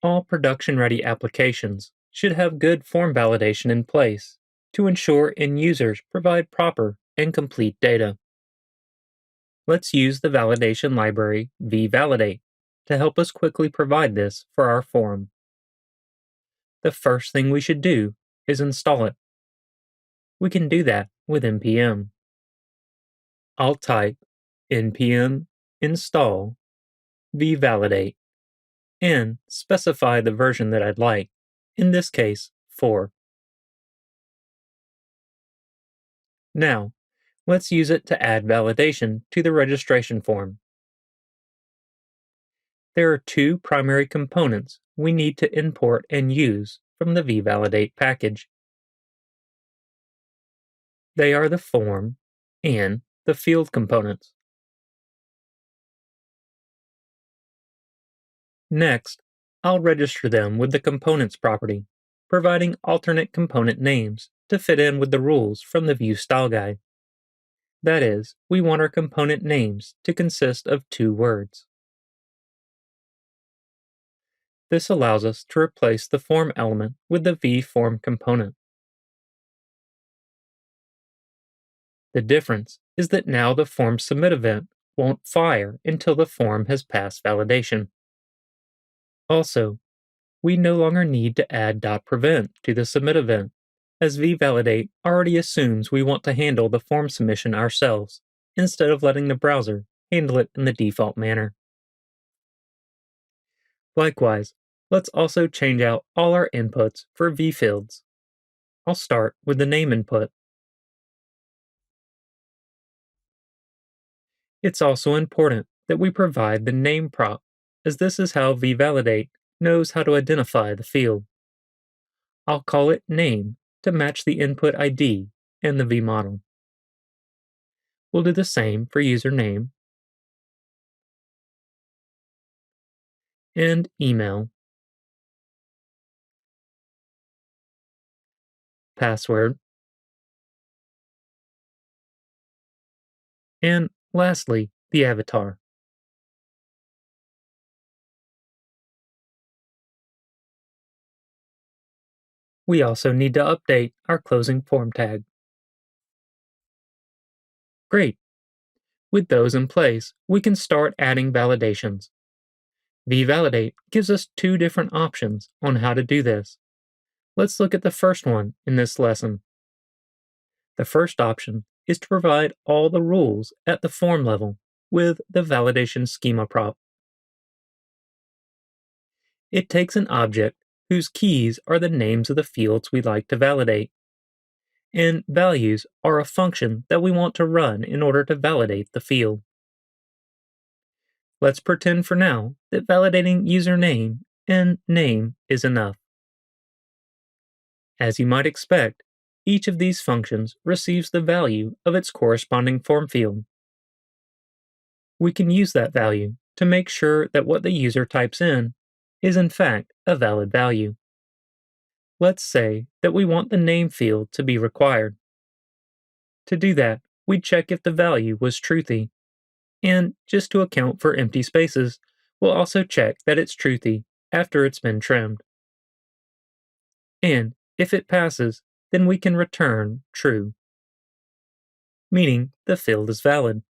All production-ready applications should have good form validation in place to ensure end users provide proper and complete data. Let's use the validation library vValidate to help us quickly provide this for our form. The first thing we should do is install it. We can do that with npm. I'll type npm install vValidate and specify the version that I'd like, in this case 4. Now, let's use it to add validation to the registration form. There are two primary components we need to import and use from the vValidate package. They are the form and the field components. Next, I'll register them with the components property, providing alternate component names to fit in with the rules from the View Style Guide. That is, we want our component names to consist of 2 words. This allows us to replace the form element with the vForm component. The difference is that now the form submit event won't fire until the form has passed validation. Also, we no longer need to add .prevent to the submit event, as vValidate already assumes we want to handle the form submission ourselves, instead of letting the browser handle it in the default manner. Likewise, let's also change out all our inputs for vFields. I'll start with the name input. It's also important that we provide the name prop, as this is how vValidate knows how to identify the field. I'll call it name to match the input ID and the vModel. We'll do the same for username and email, password, and lastly, the avatar. We also need to update our closing form tag. Great! With those in place, we can start adding validations. vValidate gives us 2 different options on how to do this. Let's look at the first one in this lesson. The first option is to provide all the rules at the form level with the validation schema prop. It takes an object whose keys are the names of the fields we'd like to validate, and values are a function that we want to run in order to validate the field. Let's pretend for now that validating username and name is enough. As you might expect, each of these functions receives the value of its corresponding form field. We can use that value to make sure that what the user types in is in fact a valid value. Let's say that we want the name field to be required. To do that, we'd check if the value was truthy. And just to account for empty spaces, we'll also check that it's truthy after it's been trimmed. And if it passes, then we can return true, meaning the field is valid.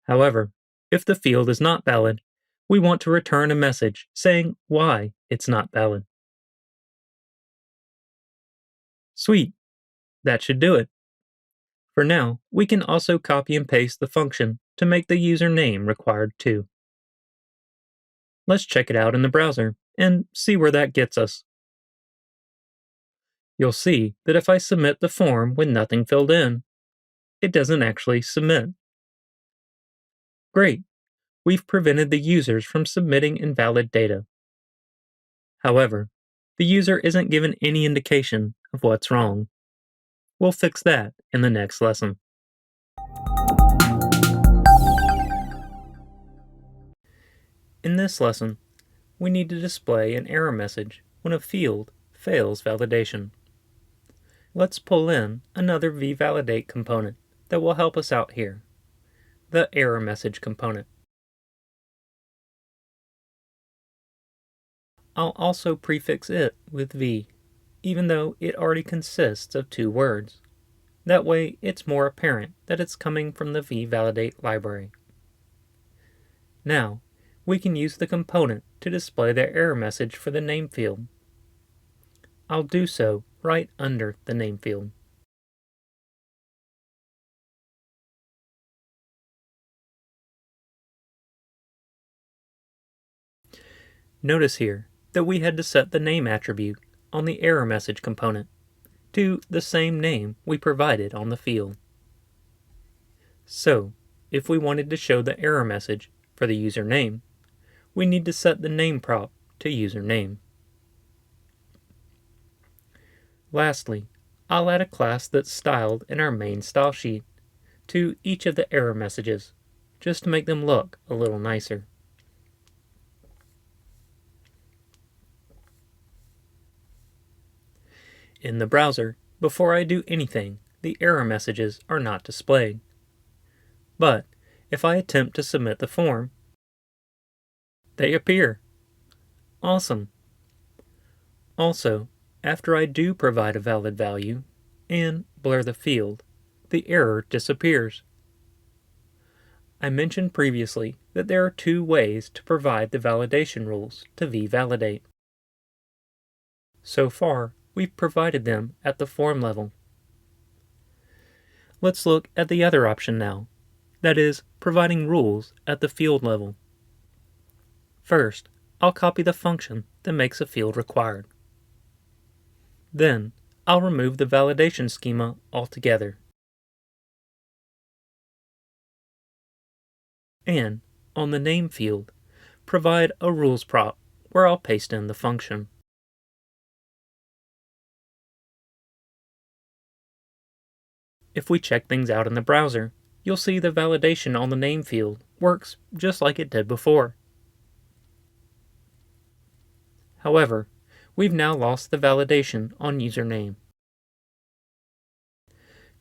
However, if the field is not valid, we want to return a message saying why it's not valid. Sweet, that should do it. For now, we can also copy and paste the function to make the username required too. Let's check it out in the browser and see where that gets us. You'll see that if I submit the form with nothing filled in, it doesn't actually submit. Great, we've prevented the users from submitting invalid data. However, the user isn't given any indication of what's wrong. We'll fix that in the next lesson. In this lesson, we need to display an error message when a field fails validation. Let's pull in another vValidate component that will help us out here, the error message component. I'll also prefix it with v, even though it already consists of two words. That way, it's more apparent that it's coming from the vValidate library. Now, we can use the component to display the error message for the name field. I'll do so right under the name field. Notice here that we had to set the name attribute on the error message component to the same name we provided on the field. So, if we wanted to show the error message for the username, we need to set the name prop to username. Lastly, I'll add a class that's styled in our main style sheet to each of the error messages, just to make them look a little nicer. In the browser, before I do anything, the error messages are not displayed. But if I attempt to submit the form, they appear. Awesome. Also, after I do provide a valid value and blur the field, the error disappears. I mentioned previously that there are two ways to provide the validation rules to vValidate. So far, we've provided them at the form level. Let's look at the other option now, that is, providing rules at the field level. First, I'll copy the function that makes a field required. Then, I'll remove the validation schema altogether. And, on the name field, provide a rules prop where I'll paste in the function. If we check things out in the browser, you'll see the validation on the name field works just like it did before. However, we've now lost the validation on username.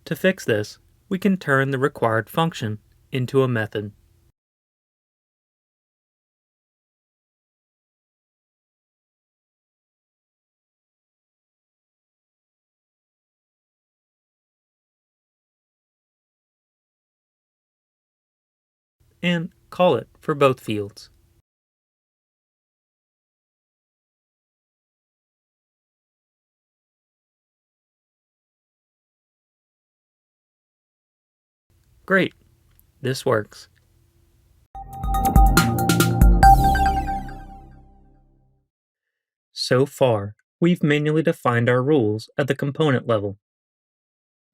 To fix this, we can turn the required function into a method. And call it for both fields. Great, this works. So far, we've manually defined our rules at the component level.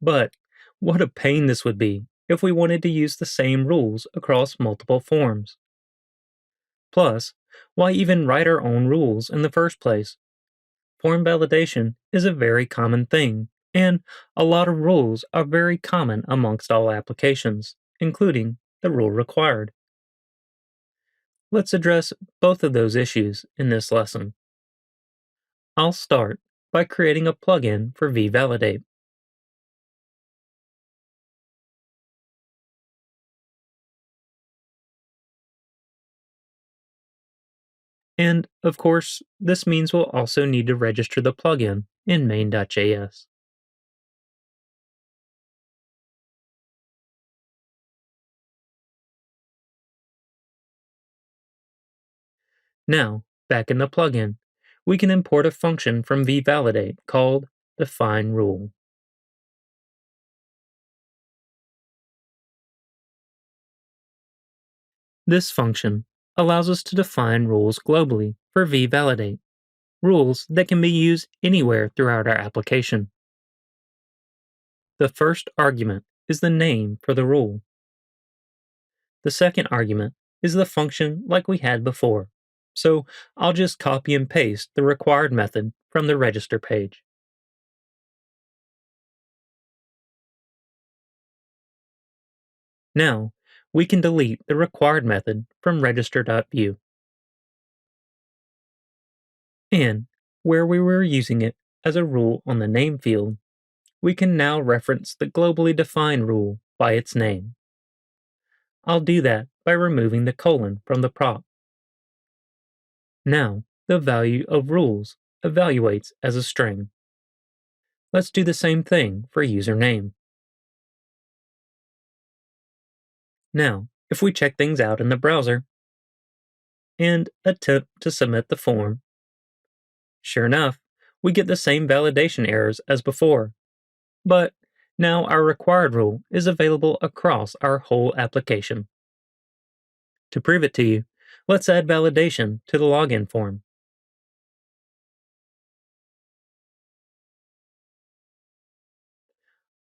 But what a pain this would be if we wanted to use the same rules across multiple forms. Plus, why even write our own rules in the first place? Form validation is a very common thing, and a lot of rules are very common amongst all applications, including the rule required. Let's address both of those issues in this lesson. I'll start by creating a plugin for vValidate. And, of course, this means we'll also need to register the plugin in main.js. Now, back in the plugin, we can import a function from vValidate called defineRule. This function allows us to define rules globally for vValidate, rules that can be used anywhere throughout our application. The first argument is the name for the rule. The second argument is the function like we had before, so I'll just copy and paste the required method from the register page. Now, we can delete the required method from register.view. And where we were using it as a rule on the name field, we can now reference the globally defined rule by its name. I'll do that by removing the colon from the prop. Now, the value of rules evaluates as a string. Let's do the same thing for username. Now, if we check things out in the browser and attempt to submit the form, sure enough, we get the same validation errors as before. But now our required rule is available across our whole application. To prove it to you, let's add validation to the login form.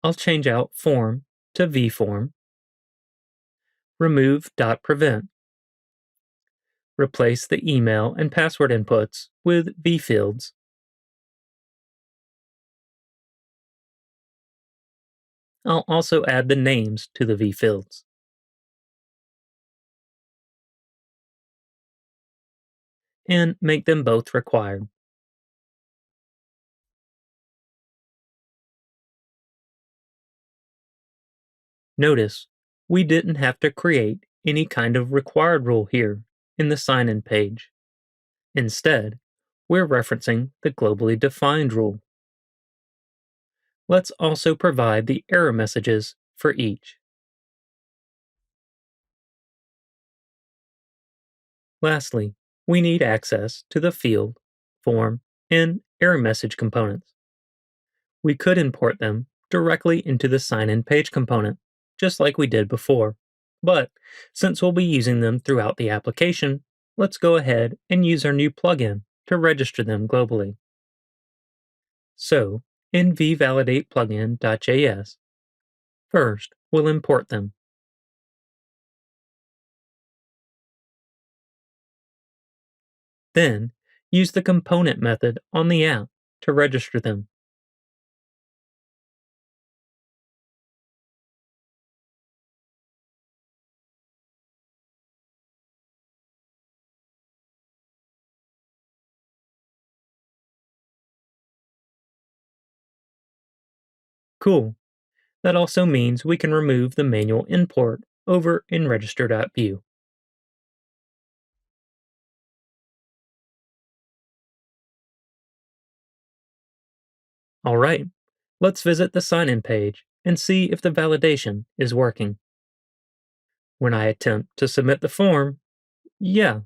I'll change out form to vForm, remove .prevent, replace the email and password inputs with vFields, I'll also add the names to the vFields. And make them both required. Notice, we didn't have to create any kind of required rule here in the sign-in page. Instead, we're referencing the globally defined rule. Let's also provide the error messages for each. Lastly, we need access to the field, form, and error message components. We could import them directly into the sign-in page component, just like we did before. But since we'll be using them throughout the application, let's go ahead and use our new plugin to register them globally. So, in vValidate first we'll import them. Then, use the component method on the app to register them. Cool. That also means we can remove the manual import over in register.view. Alright, let's visit the sign-in page and see if the validation is working. When I attempt to submit the form, yeah,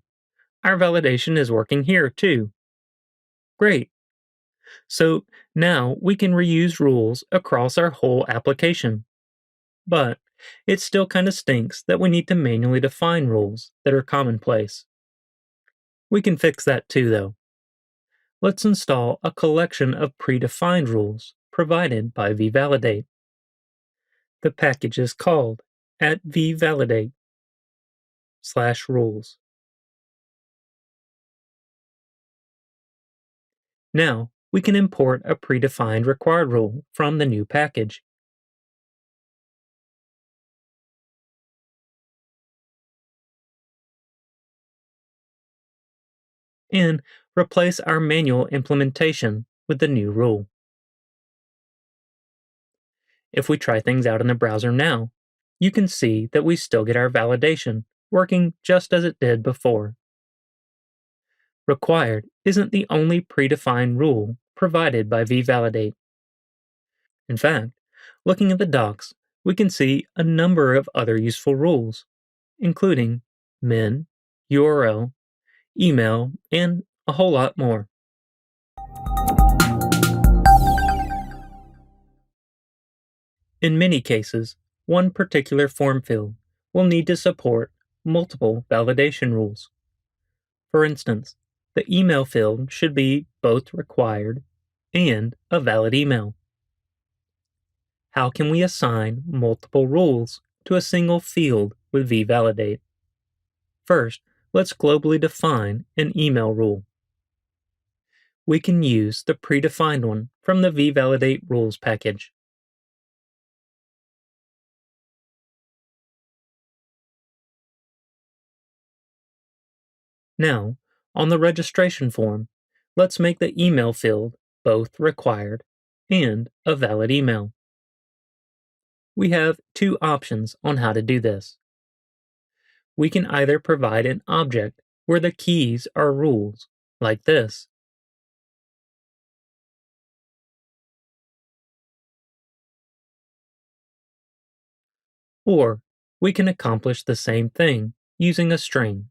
our validation is working here too. Great. So now we can reuse rules across our whole application. But it still kind of stinks that we need to manually define rules that are commonplace. We can fix that too, though. Let's install a collection of predefined rules provided by vValidate. The package is called at vValidate/rules. Now, we can import a predefined required rule from the new package. And replace our manual implementation with the new rule. If we try things out in the browser now, you can see that we still get our validation working just as it did before. Required isn't the only predefined rule provided by vValidate. In fact, looking at the docs, we can see a number of other useful rules, including min, URL, email, and a whole lot more. In many cases, one particular form field will need to support multiple validation rules. For instance, the email field should be both required and a valid email. How can we assign multiple rules to a single field with vValidate? First, let's globally define an email rule. We can use the predefined one from the vValidate rules package. Now, on the registration form, let's make the email field both required and a valid email. We have two options on how to do this. We can either provide an object where the keys are rules, like this. Or we can accomplish the same thing using a string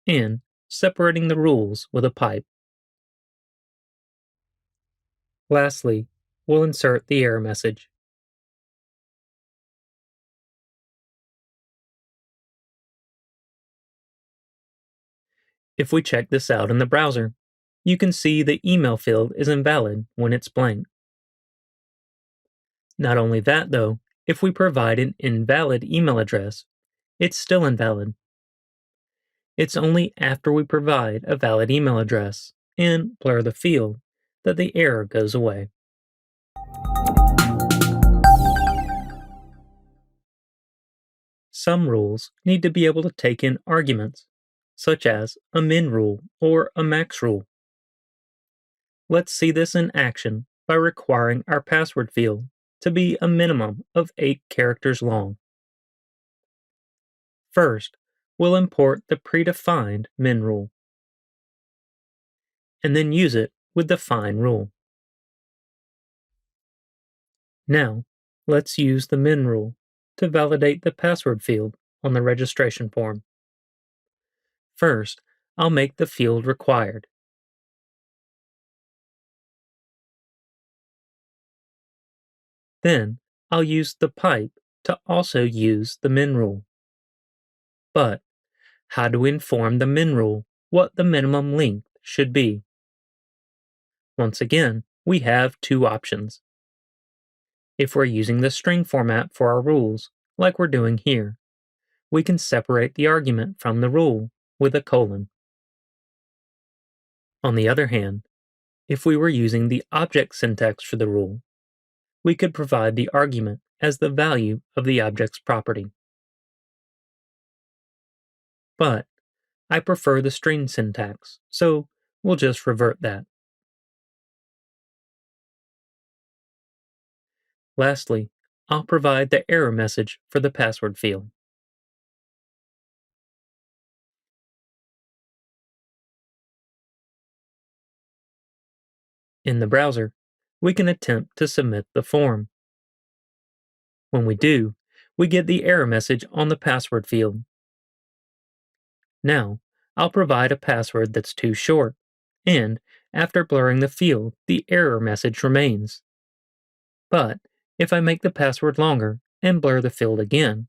and separating the rules with a pipe. Lastly, we'll insert the error message. If we check this out in the browser, you can see the email field is invalid when it's blank. Not only that though, if we provide an invalid email address, it's still invalid. It's only after we provide a valid email address and blur the field that the error goes away. Some rules need to be able to take in arguments, such as a min rule or a max rule. Let's see this in action by requiring our password field to be a minimum of 8 characters long. First, we'll import the predefined min rule, and then use it with the fine rule. Now, let's use the min rule to validate the password field on the registration form. First, I'll make the field required. Then, I'll use the pipe to also use the min rule. But, how do we inform the min rule what the minimum length should be? Once again, we have two options. If we're using the string format for our rules, like we're doing here, we can separate the argument from the rule with a colon. On the other hand, if we were using the object syntax for the rule, we could provide the argument as the value of the object's property. But I prefer the string syntax, so we'll just revert that. Lastly, I'll provide the error message for the password field. In the browser, we can attempt to submit the form. When we do, we get the error message on the password field. Now, I'll provide a password that's too short, and after blurring the field, the error message remains. But if I make the password longer and blur the field again,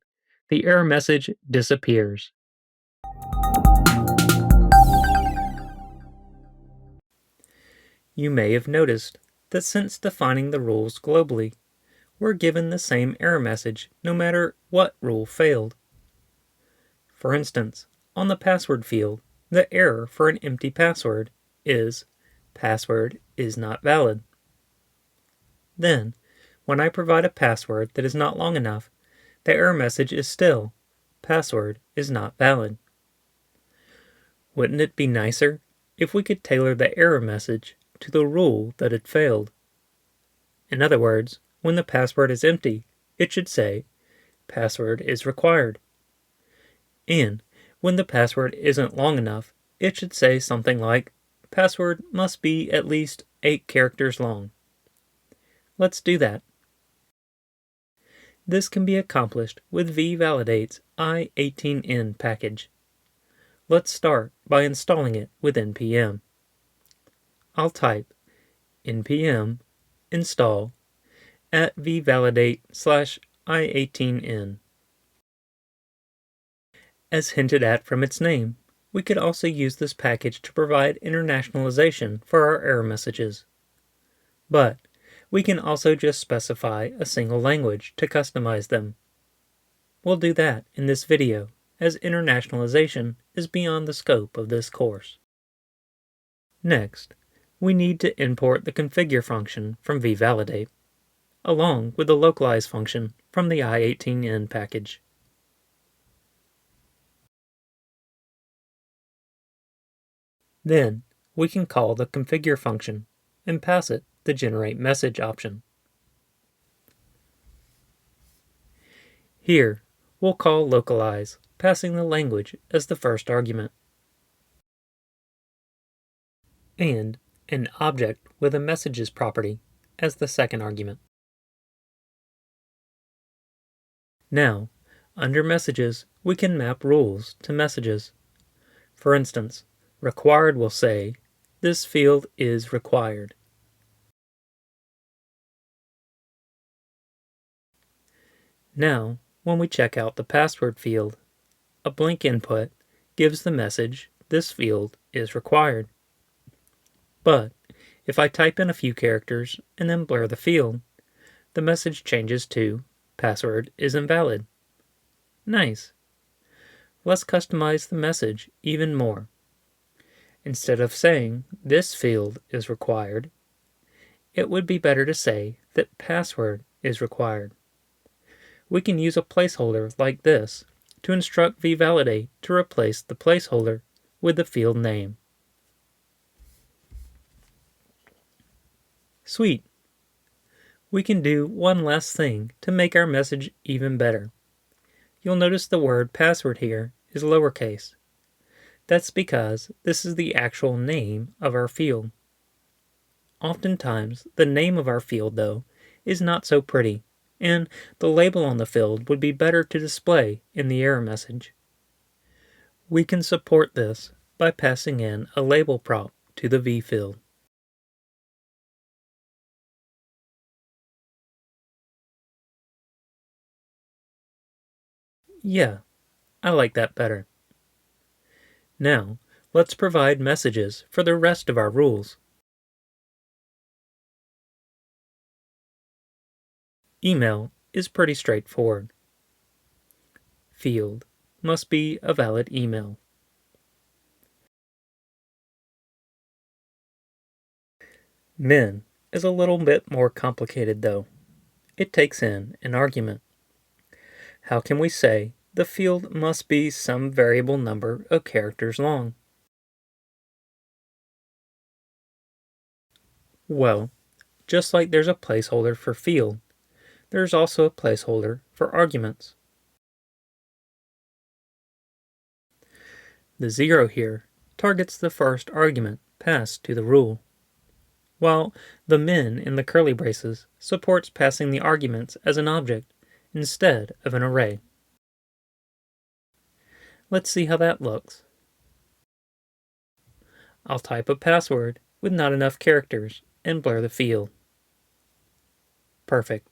the error message disappears. You may have noticed that since defining the rules globally, we're given the same error message no matter what rule failed. For instance, on the password field, the error for an empty password is "password is not valid." Then, when I provide a password that is not long enough, the error message is still "password is not valid." Wouldn't it be nicer if we could tailor the error message to the rule that it failed? In other words, when the password is empty, it should say "password is required." And when the password isn't long enough, it should say something like "password must be at least 8 characters long." Let's do that. This can be accomplished with vValidate's i18n package. Let's start by installing it with npm. I'll type npm install at vvalidate/i18n. As hinted at from its name, we could also use this package to provide internationalization for our error messages. But we can also just specify a single language to customize them. We'll do that in this video, as internationalization is beyond the scope of this course. Next, we need to import the configure function from vValidate, along with the localize function from the i18n package. Then, we can call the configure function and pass it the generate message option. Here, we'll call localize, passing the language as the first argument. and an object with a messages property as the second argument. Now, under messages, we can map rules to messages. For instance, required will say, this field is required. Now, when we check out the password field, a blank input gives the message, this field is required. But if I type in a few characters and then blur the field, the message changes to, password is invalid. Nice. Let's customize the message even more. Instead of saying, this field is required, it would be better to say that password is required. We can use a placeholder like this to instruct vValidate to replace the placeholder with the field name. Sweet! We can do one last thing to make our message even better. You'll notice the word password here is lowercase. That's because this is the actual name of our field. Oftentimes, the name of our field, though, is not so pretty, and the label on the field would be better to display in the error message. We can support this by passing in a label prop to the v field. Yeah, I like that better. Now, let's provide messages for the rest of our rules. Email is pretty straightforward. Field must be a valid email. Min is a little bit more complicated though. It takes in an argument. How can we say the field must be some variable number of characters long? Well, just like there's a placeholder for field, there's also a placeholder for arguments. The 0 here targets the first argument passed to the rule, while the min in the curly braces supports passing the arguments as an object instead of an array. Let's see how that looks. I'll type a password with not enough characters and blur the field. Perfect.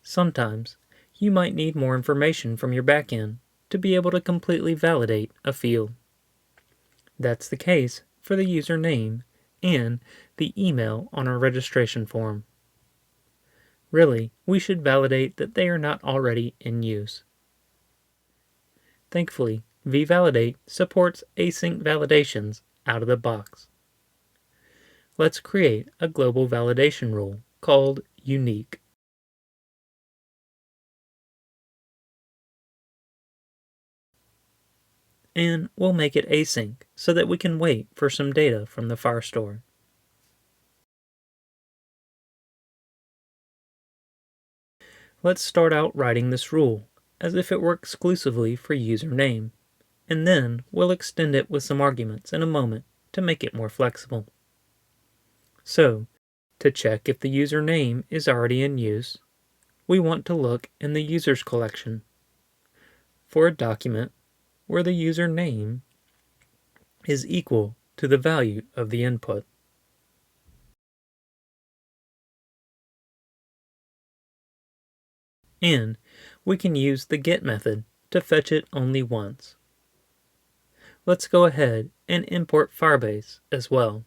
Sometimes, you might need more information from your backend to be able to completely validate a field. That's the case for the username and the email on our registration form. Really, we should validate that they are not already in use. Thankfully, vValidate supports async validations out of the box. Let's create a global validation rule called unique. And we'll make it async so that we can wait for some data from the Firestore. Let's start out writing this rule as if it were exclusively for username, and then we'll extend it with some arguments in a moment to make it more flexible. So, to check if the username is already in use, we want to look in the users collection for a document where the username is equal to the value of the input. And we can use the get method to fetch it only once. Let's go ahead and import Firebase as well.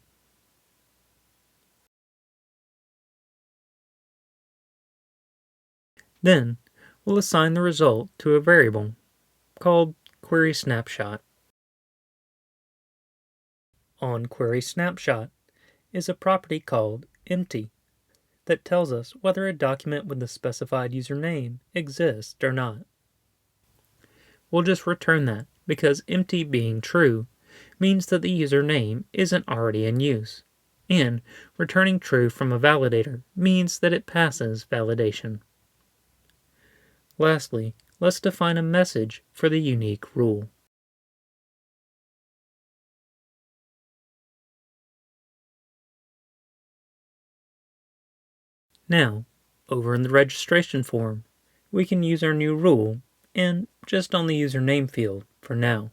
Then we'll assign the result to a variable called querySnapshot. On querySnapshot is a property called empty that tells us whether a document with the specified username exists or not. We'll just return that because empty being true means that the username isn't already in use, and returning true from a validator means that it passes validation. Lastly, let's define a message for the unique rule. Now, over in the registration form, we can use our new rule and just on the username field for now.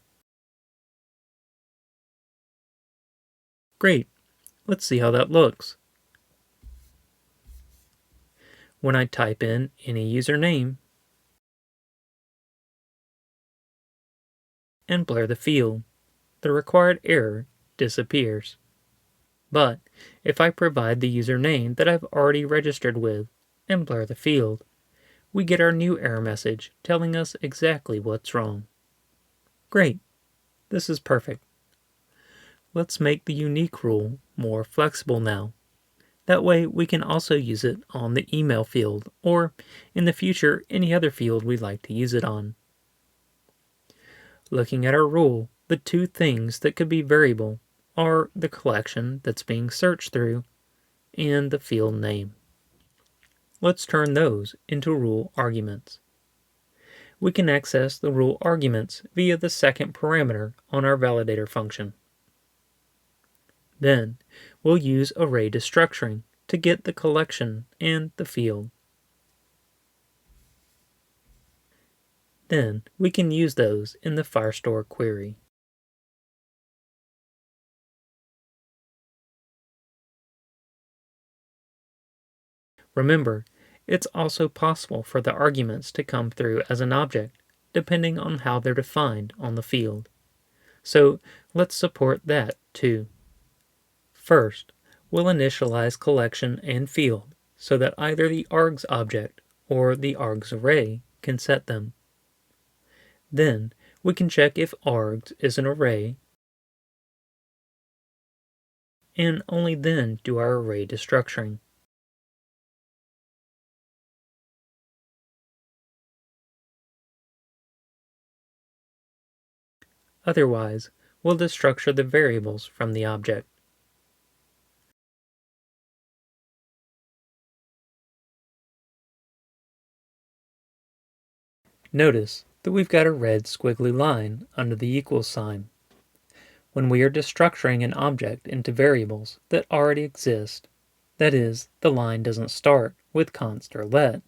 Great, let's see how that looks. When I type in any username and blur the field, the required error disappears. But if I provide the username that I've already registered with and blur the field, we get our new error message telling us exactly what's wrong. Great, this is perfect. Let's make the unique rule more flexible now. That way we can also use it on the email field or in the future any other field we'd like to use it on. Looking at our rule, the two things that could be variable are the collection that's being searched through and the field name. Let's turn those into rule arguments. We can access the rule arguments via the second parameter on our validator function. Then, we'll use array destructuring to get the collection and the field. Then, we can use those in the Firestore query. Remember, it's also possible for the arguments to come through as an object, depending on how they're defined on the field. So, let's support that too. First, we'll initialize collection and field so that either the args object or the args array can set them. Then, we can check if args is an array, and only then do our array destructuring. Otherwise, we'll destructure the variables from the object. Notice that we've got a red squiggly line under the equals sign. When we are destructuring an object into variables that already exist, that is, the line doesn't start with const or let,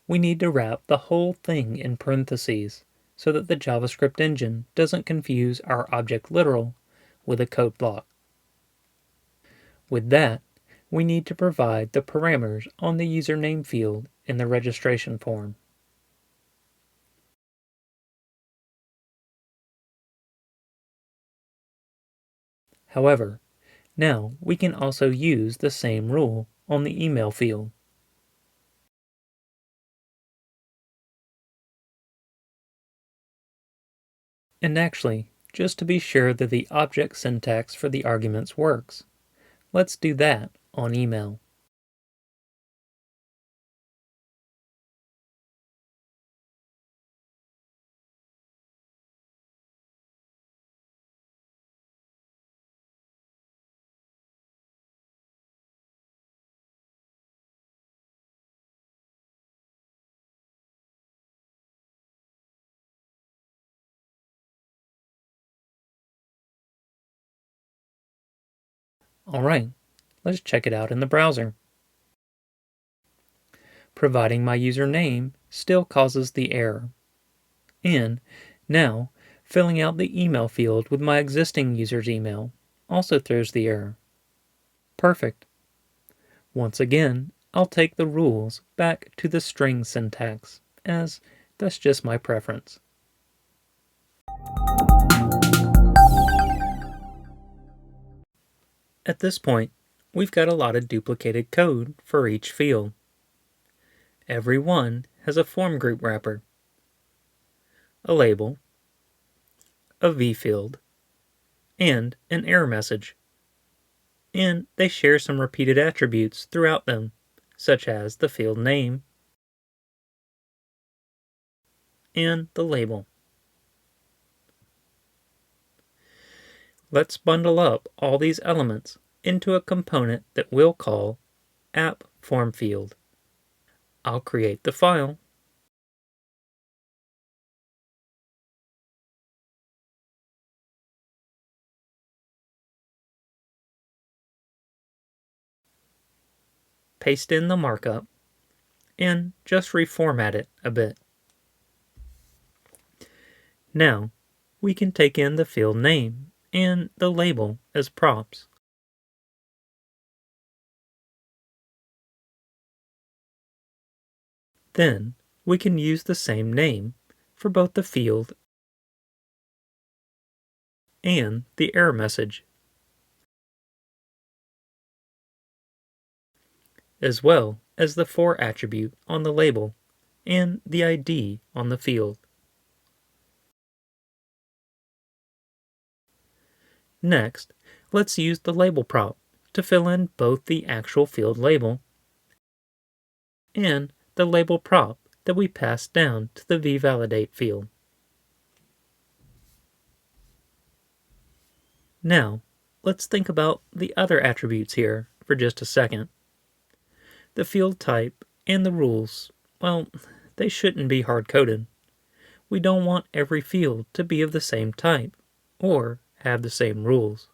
we need to wrap the whole thing in parentheses so that the JavaScript engine doesn't confuse our object literal with a code block. With that, we need to provide the parameters on the username field in the registration form. However, now we can also use the same rule on the email field. And actually, just to be sure that the object syntax for the arguments works, let's do that on email. Alright, let's check it out in the browser. Providing my username still causes the error. And now, filling out the email field with my existing user's email also throws the error. Perfect. Once again, I'll take the rules back to the string syntax, as that's just my preference. At this point, we've got a lot of duplicated code for each field. Every one has a form group wrapper, a label, a v-field, and an error message. And they share some repeated attributes throughout them, such as the field name and the label. Let's bundle up all these elements into a component that we'll call app form field. I'll create the file paste in the markup and just reformat it a bit. Now, we can take in the field name and the label as props. Then, we can use the same name for both the field and the error message, as well as the for attribute on the label and the ID on the field. Next, let's use the label prop to fill in both the actual field label and the label prop that we passed down to the vValidate field. Now, let's think about the other attributes here for just a second. The field type and the rules, well, they shouldn't be hard-coded. We don't want every field to be of the same type or have the same rules.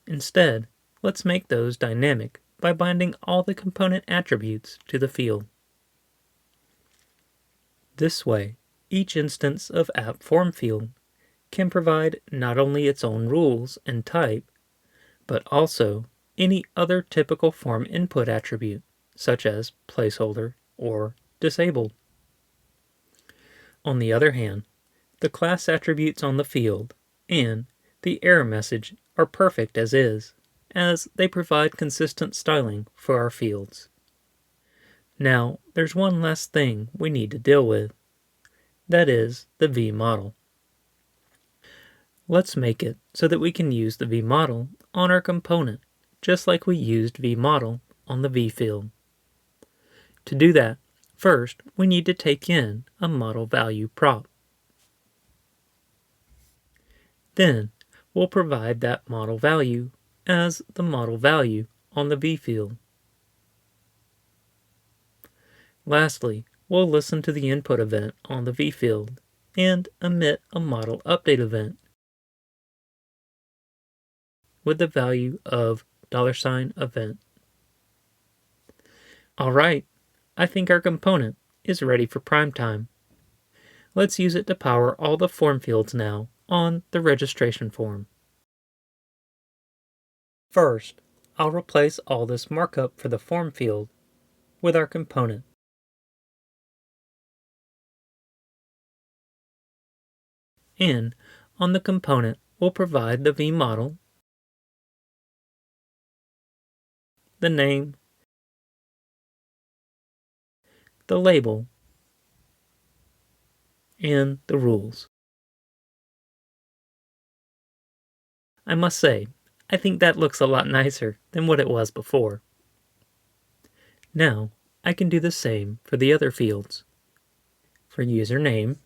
Instead, let's make those dynamic by binding all the component attributes to the field. This way, each instance of AppFormField can provide not only its own rules and type, but also any other typical form input attribute, such as placeholder or disabled. On the other hand, the class attributes on the field and the error message are perfect as is, as they provide consistent styling for our fields. Now, there's one last thing we need to deal with. That is the vModel. Let's make it so that we can use the vModel on our component, just like we used vModel on the vField. To do that, first we need to take in a model value prop. Then we'll provide that model value as the model value on the vField. Lastly, we'll listen to the input event on the vField and emit a model update event with the value of $event. Alright, I think our component is ready for prime time. Let's use it to power all the form fields now on the registration form. First, I'll replace all this markup for the form field with our component. And on the component, we'll provide the vModel, the name, the label, and the rules. I must say, I think that looks a lot nicer than what it was before. Now, I can do the same for the other fields. For username,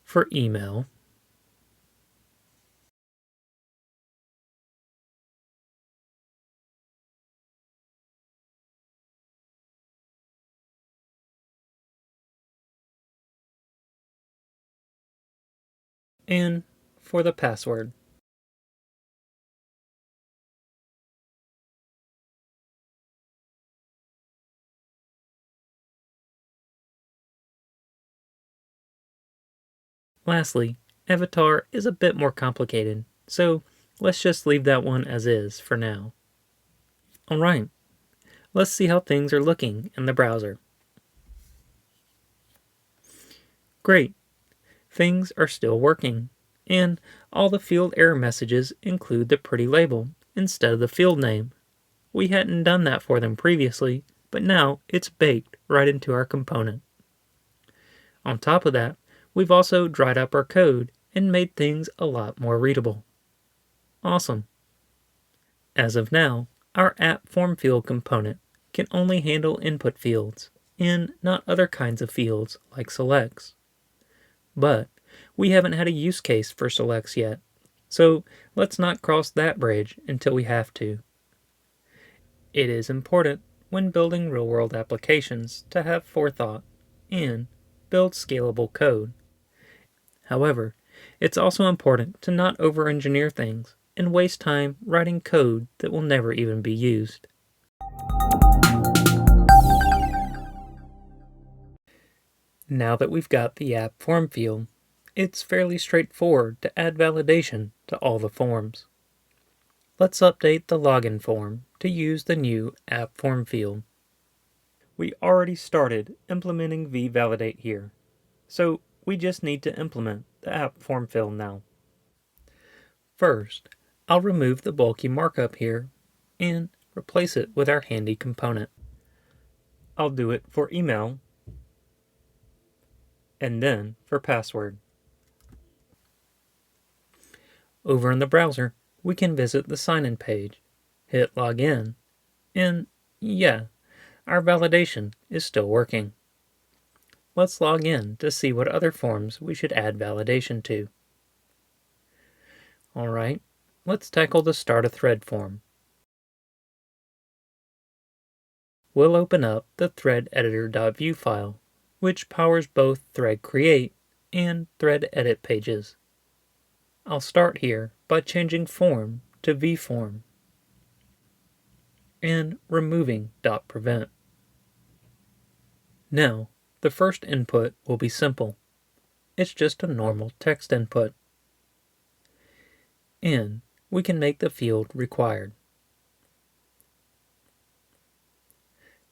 for email, and for the password. Lastly, avatar is a bit more complicated, so let's just leave that one as is for now. Alright, let's see how things are looking in the browser. Great, things are still working, and all the field error messages include the pretty label instead of the field name. We hadn't done that for them previously, but now it's baked right into our component. On top of that, we've also dried up our code and made things a lot more readable. Awesome. As of now, our app form field component can only handle input fields and not other kinds of fields like selects. But we haven't had a use case for selects yet, so let's not cross that bridge until we have to. It is important when building real-world applications to have forethought and build scalable code. However, it's also important to not over-engineer things and waste time writing code that will never even be used. Now that we've got the app form field, it's fairly straightforward to add validation to all the forms. Let's update the login form to use the new app form field. We already started implementing vValidate here, so we just need to implement the app form field now. First, I'll remove the bulky markup here and replace it with our handy component. I'll do it for email and then for password. Over in the browser, we can visit the sign-in page, hit login, and yeah, our validation is still working. Let's log in to see what other forms we should add validation to. Alright, let's tackle the Start a Thread form. We'll open up the threadeditor.vue file, which powers both thread create and thread edit pages. I'll start here by changing form to vform and removing .prevent. Now, the first input will be simple. It's just a normal text input. And we can make the field required.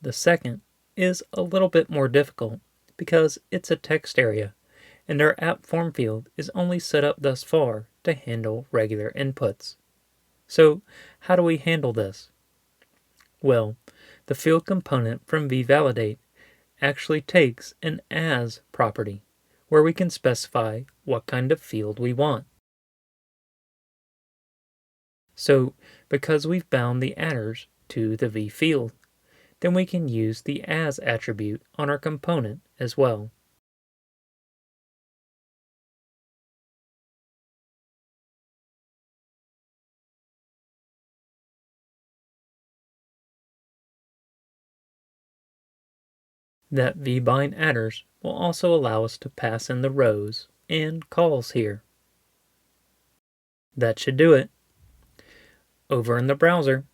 The second is a little bit more difficult because it's a text area and our app form field is only set up thus far to handle regular inputs. So how do we handle this? Well, the field component from vValidate actually takes an as property where we can specify what kind of field we want. So because we've bound the adders to the v field, then we can use the as attribute on our component as well. That vbind adders will also allow us to pass in the rows and calls here. That should do it. Over in the browser,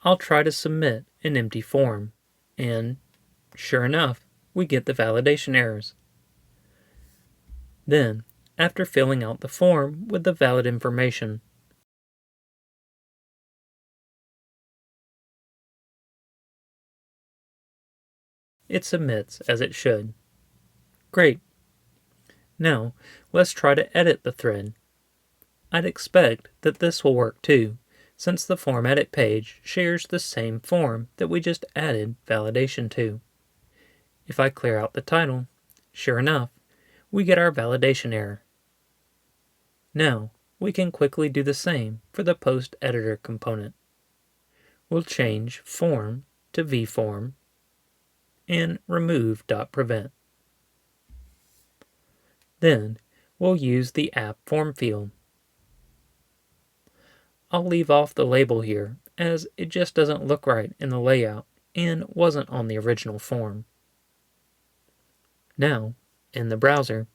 I'll try to submit an empty form, and sure enough, we get the validation errors. Then, after filling out the form with the valid information, it submits as it should. Great. Now, let's try to edit the thread. I'd expect that this will work too, since the form edit page shares the same form that we just added validation to. If I clear out the title, sure enough, we get our validation error. Now, we can quickly do the same for the post editor component. We'll change form to vform and remove .prevent. Then, we'll use the app form field. I'll leave off the label here, as it just doesn't look right in the layout and wasn't on the original form. Now, in the browser,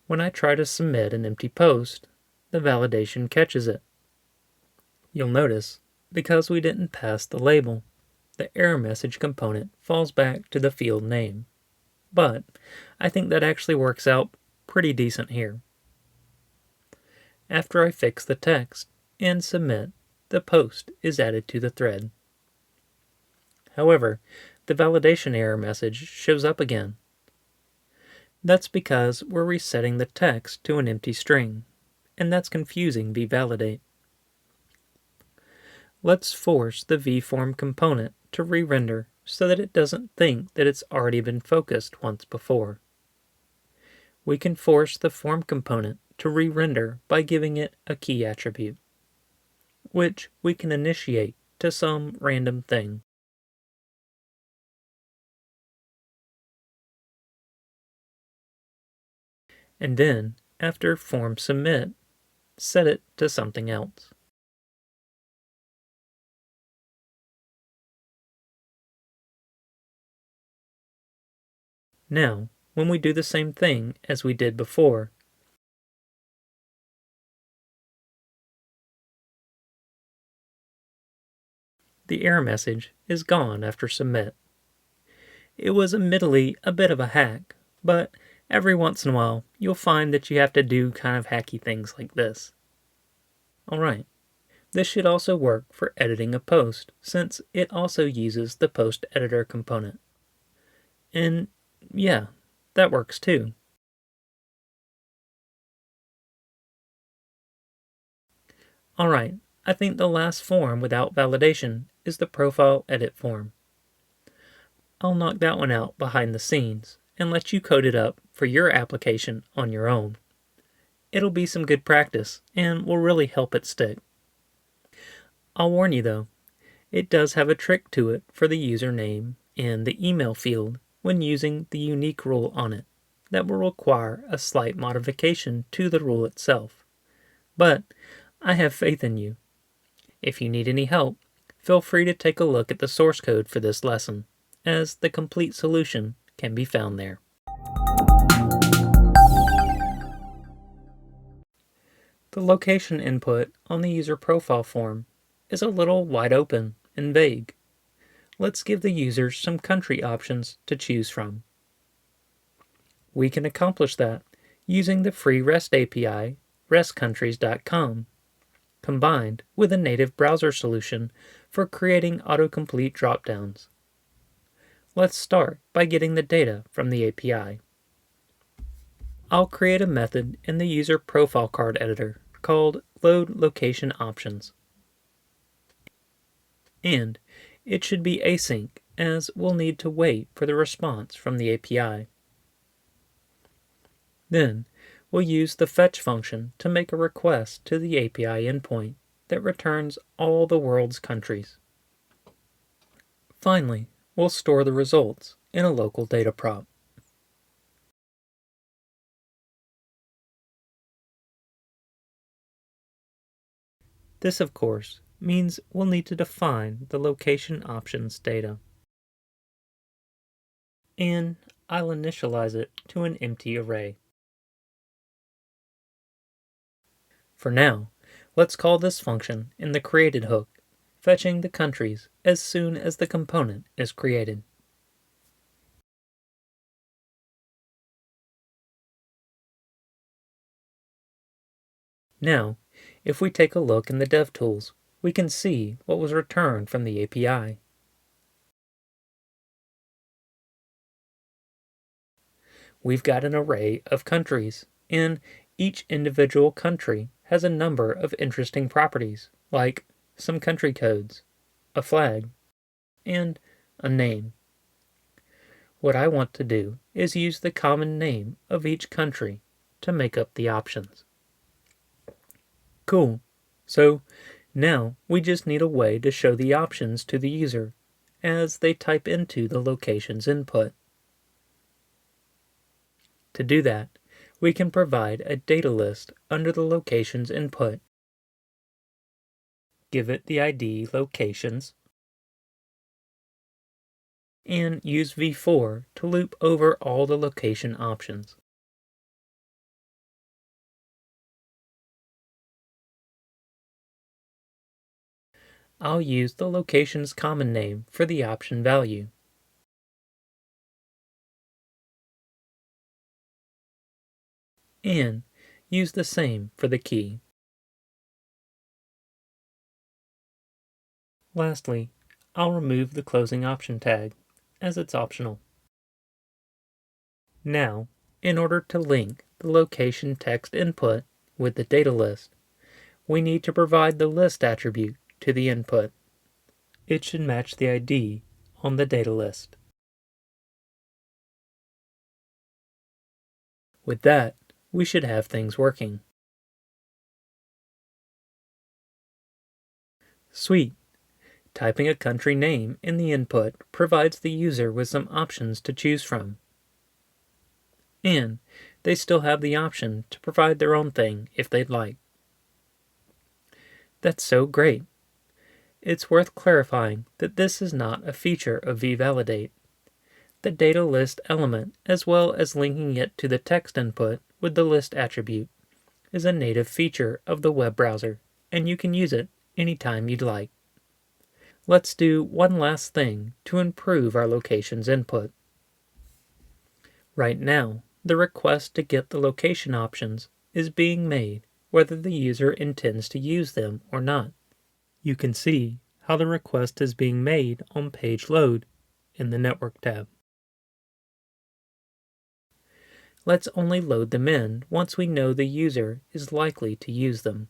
when I try to submit an empty post, the validation catches it. You'll notice, because we didn't pass the label, the error message component falls back to the field name. But I think that actually works out pretty decent here. After I fix the text and submit, the post is added to the thread. However, the validation error message shows up again. That's because we're resetting the text to an empty string, and that's confusing vValidate. Let's force the vform component to re-render so that it doesn't think that it's already been focused once before. We can force the form component to re-render by giving it a key attribute, which we can initiate to some random thing. And then, after form submit, set it to something else. Now, when we do the same thing as we did before, the error message is gone after submit. It was admittedly a bit of a hack, but every once in a while you'll find that you have to do kind of hacky things like this. Alright, this should also work for editing a post, since it also uses the post editor component. And yeah, that works too. Alright, I think the last form without validation is the profile edit form. I'll knock that one out behind the scenes and let you code it up for your application on your own. It'll be some good practice and will really help it stick. I'll warn you though, it does have a trick to it for the username and the email field when using the unique rule on it that will require a slight modification to the rule itself. But I have faith in you. If you need any help, feel free to take a look at the source code for this lesson, as the complete solution can be found there. The location input on the user profile form is a little wide open and vague. Let's give the users some country options to choose from. We can accomplish that using the free REST API, restcountries.com, combined with a native browser solution for creating autocomplete dropdowns. Let's start by getting the data from the API. I'll create a method in the user profile card editor called load location options. And it should be async, as we'll need to wait for the response from the API. Then, we'll use the fetch function to make a request to the API endpoint that returns all the world's countries. Finally, we'll store the results in a local data prop. This, of course, means we'll need to define the location options data. And I'll initialize it to an empty array. For now, let's call this function in the created hook, fetching the countries as soon as the component is created. Now, if we take a look in the DevTools, we can see what was returned from the API. We've got an array of countries, and each individual country has a number of interesting properties, like some country codes, a flag, and a name. What I want to do is use the common name of each country to make up the options. Cool. So now we just need a way to show the options to the user as they type into the location's input. To do that, we can provide a data list under the location's input. Give it the ID locations, and use v-for to loop over all the location options. I'll use the location's common name for the option value. And use the same for the key. Lastly, I'll remove the closing option tag, as it's optional. Now, in order to link the location text input with the data list, we need to provide the list attribute to the input. It should match the ID on the data list. With that, we should have things working. Sweet. Typing a country name in the input provides the user with some options to choose from. And they still have the option to provide their own thing if they'd like. That's so great. It's worth clarifying that this is not a feature of vValidate. The data list element, as well as linking it to the text input with the list attribute, is a native feature of the web browser, and you can use it anytime you'd like. Let's do one last thing to improve our locations input. Right now, the request to get the location options is being made whether the user intends to use them or not. You can see how the request is being made on Page Load in the Network tab. Let's only load them in once we know the user is likely to use them.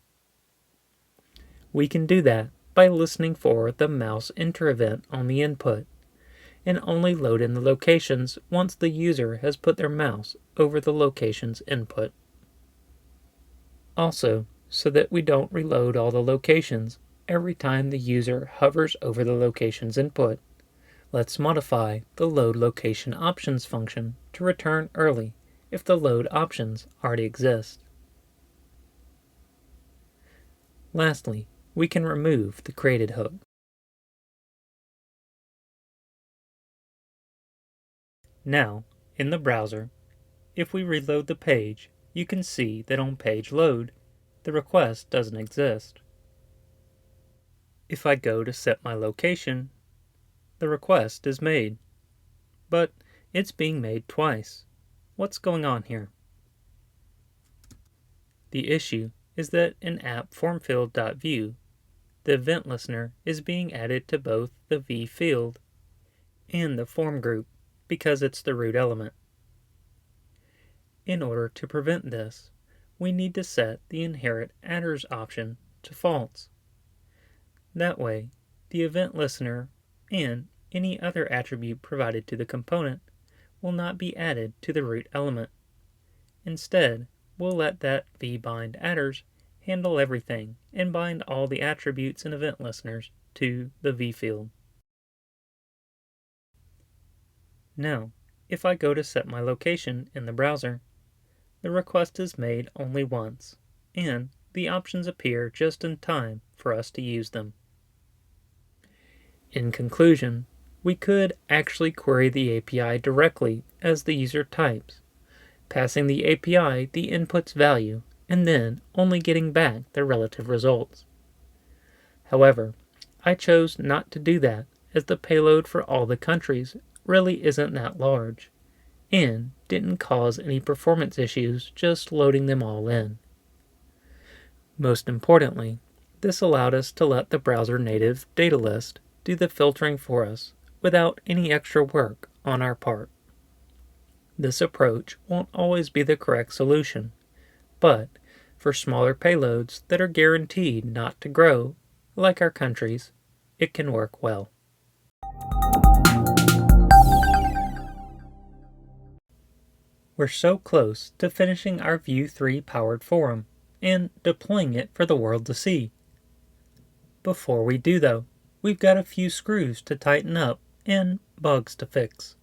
We can do that by listening for the mouse enter event on the input, and only load in the locations once the user has put their mouse over the location's input. Also, so that we don't reload all the locations every time the user hovers over the location's input, let's modify the load location options function to return early if the load options already exist. Lastly, we can remove the created hook. Now, in the browser, if we reload the page, you can see that on page load, the request doesn't exist. If I go to set my location, the request is made, but it's being made twice. What's going on here? The issue is that in app_formField.view, the event listener is being added to both the v field and the form group because it's the root element. In order to prevent this, we need to set the inherit adders option to false. That way, the event listener and any other attribute provided to the component will not be added to the root element. Instead, we'll let that vbind adders handle everything and bind all the attributes and event listeners to the v field. Now, if I go to set my location in the browser, the request is made only once, and the options appear just in time for us to use them. In conclusion, we could actually query the API directly as the user types, passing the API the input's value and then only getting back the relative results. However, I chose not to do that as the payload for all the countries really isn't that large, and didn't cause any performance issues just loading them all in. Most importantly, this allowed us to let the browser native data list do the filtering for us without any extra work on our part. This approach won't always be the correct solution, but for smaller payloads that are guaranteed not to grow, like our countries, it can work well. We're so close to finishing our Vue 3 powered forum and deploying it for the world to see. Before we do though, we've got a few screws to tighten up and bugs to fix.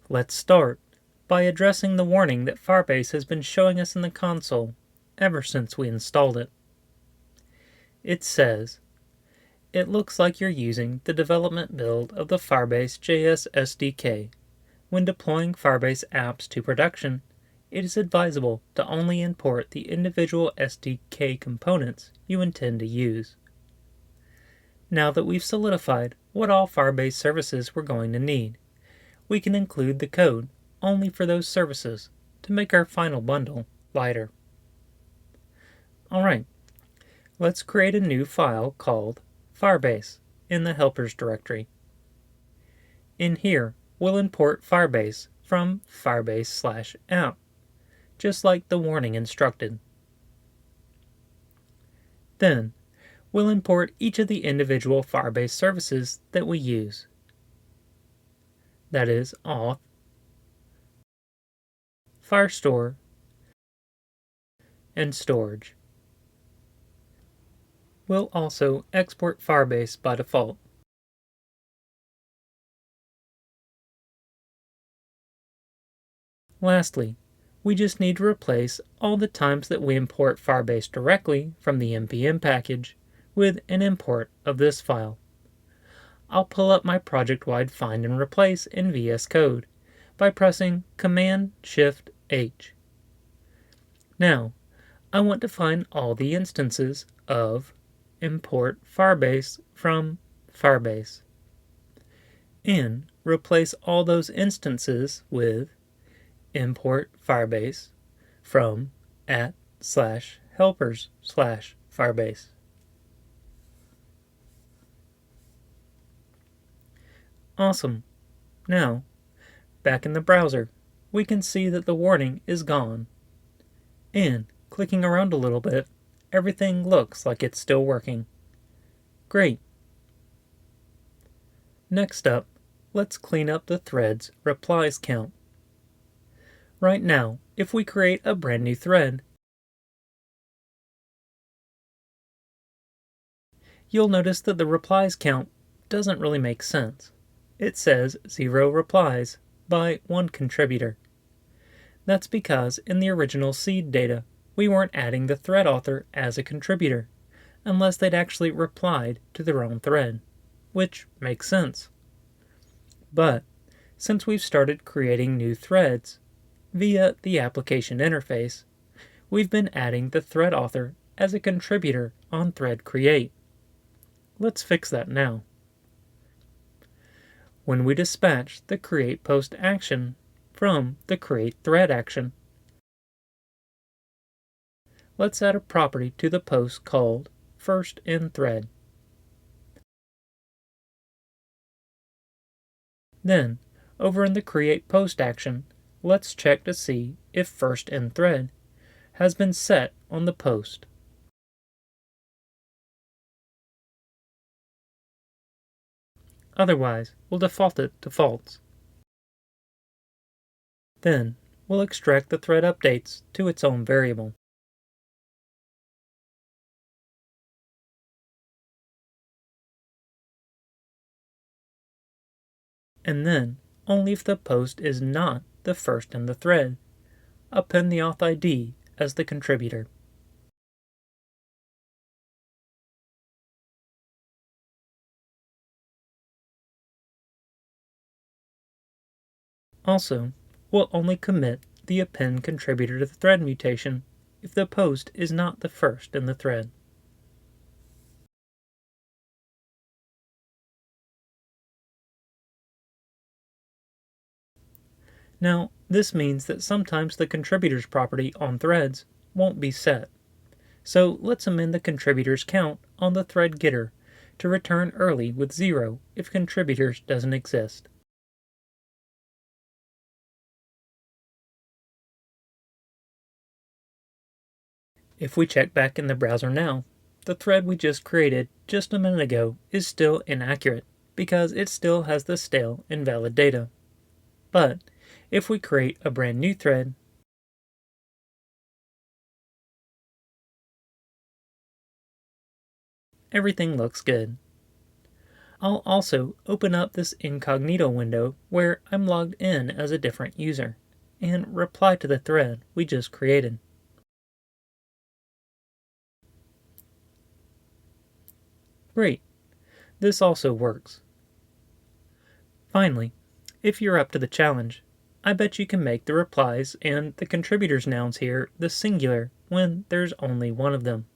Let's start by addressing the warning that Firebase has been showing us in the console ever since we installed it. It says, "It looks like you're using the development build of the Firebase JS SDK. When deploying Firebase apps to production, it is advisable to only import the individual SDK components you intend to use." Now that we've solidified what all Firebase services we're going to need, we can include the code only for those services to make our final bundle lighter. Alright, let's create a new file called Firebase in the helpers directory. In here, we'll import Firebase from firebase/app, just like the warning instructed. Then, we'll import each of the individual Firebase services that we use. That is auth, Firestore, and storage. We'll also export Firebase by default. Lastly, we just need to replace all the times that we import Firebase directly from the npm package with an import of this file. I'll pull up my project-wide find and replace in VS Code by pressing Command-Shift-H. Now, I want to find all the instances of import Firebase from Firebase. And replace all those instances with import Firebase from @/helpers/Firebase. Awesome. Now, back in the browser, we can see that the warning is gone. And clicking around a little bit, everything looks like it's still working. Great. Next up, let's clean up the thread's replies count. Right now, if we create a brand new thread, you'll notice that the replies count doesn't really make sense. It says 0 replies by 1 contributor. That's because in the original seed data, we weren't adding the thread author as a contributor, unless they'd actually replied to their own thread, which makes sense. But since we've started creating new threads via the application interface, we've been adding the thread author as a contributor on thread create. Let's fix that now. When we dispatch the create post action from the create thread action, let's add a property to the post called first in thread. Then, over in the create post action, let's check to see if first in thread has been set on the post. Otherwise, we'll default it to false. Then, we'll extract the thread updates to its own variable. And then, only if the post is not the first in the thread, append the auth ID as the contributor. Also, we'll only commit the append contributor to the thread mutation if the post is not the first in the thread. Now, this means that sometimes the contributors property on threads won't be set. So let's amend the contributors count on the thread getter to return early with 0 if contributors doesn't exist. If we check back in the browser now, the thread we just created just a minute ago is still inaccurate because it still has the stale invalid data. But if we create a brand new thread, everything looks good. I'll also open up this incognito window where I'm logged in as a different user and reply to the thread we just created. Great, this also works. Finally, if you're up to the challenge, I bet you can make the replies and the contributors nouns here the singular when there's only one of them.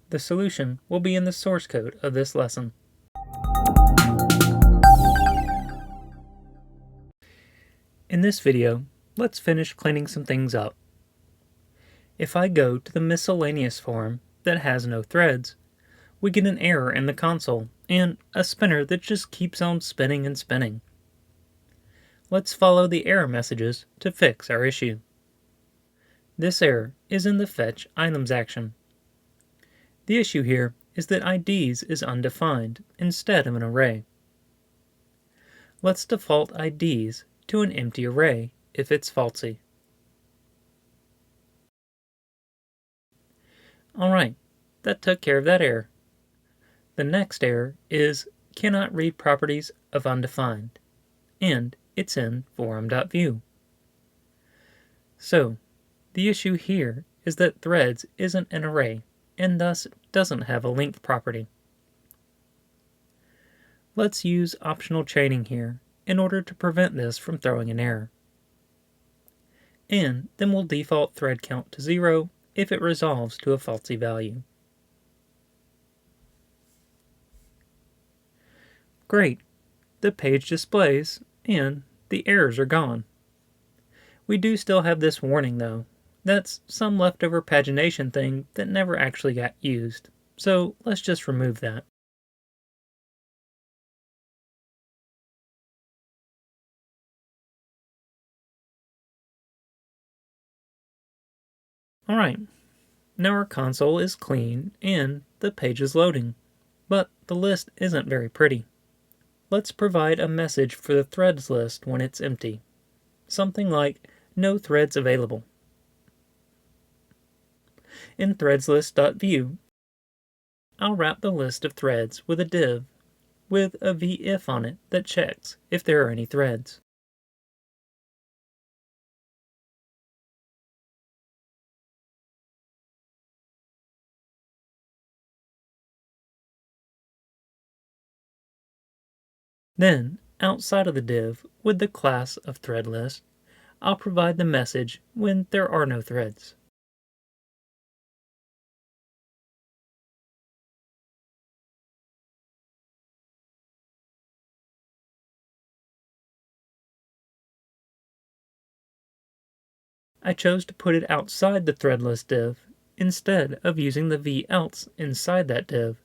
The solution will be in the source code of this lesson. In this video, let's finish cleaning some things up. If I go to the miscellaneous form that has no threads, we get an error in the console and a spinner that just keeps on spinning and spinning. Let's follow the error messages to fix our issue. This error is in the fetch items action. The issue here is that IDs is undefined instead of an array. Let's default IDs to an empty array if it's falsy. Alright, that took care of that error. The next error is cannot read properties of undefined, and it's in forum.view. So, the issue here is that threads isn't an array, and thus doesn't have a length property. Let's use optional chaining here in order to prevent this from throwing an error. And then we'll default thread count to 0 if it resolves to a falsy value. Great, the page displays and the errors are gone. We do still have this warning though. That's some leftover pagination thing that never actually got used. So let's just remove that. Alright, now our console is clean and the page is loading. But the list isn't very pretty. Let's provide a message for the threads list when it's empty. Something like no threads available. In threadslist.view, I'll wrap the list of threads with a div with a vif on it that checks if there are any threads. Then, outside of the div with the class of threadList, I'll provide the message when there are no threads. I chose to put it outside the threadList div instead of using the v-else inside that div,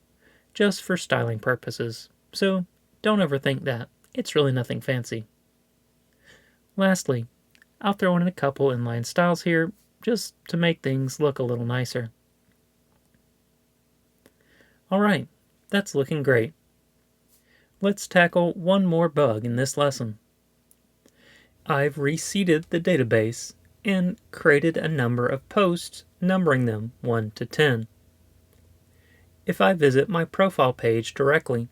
just for styling purposes, so don't overthink that. It's really nothing fancy. Lastly, I'll throw in a couple inline styles here, just to make things look a little nicer. Alright, that's looking great. Let's tackle one more bug in this lesson. I've reseeded the database and created a number of posts numbering them 1 to 10. If I visit my profile page directly,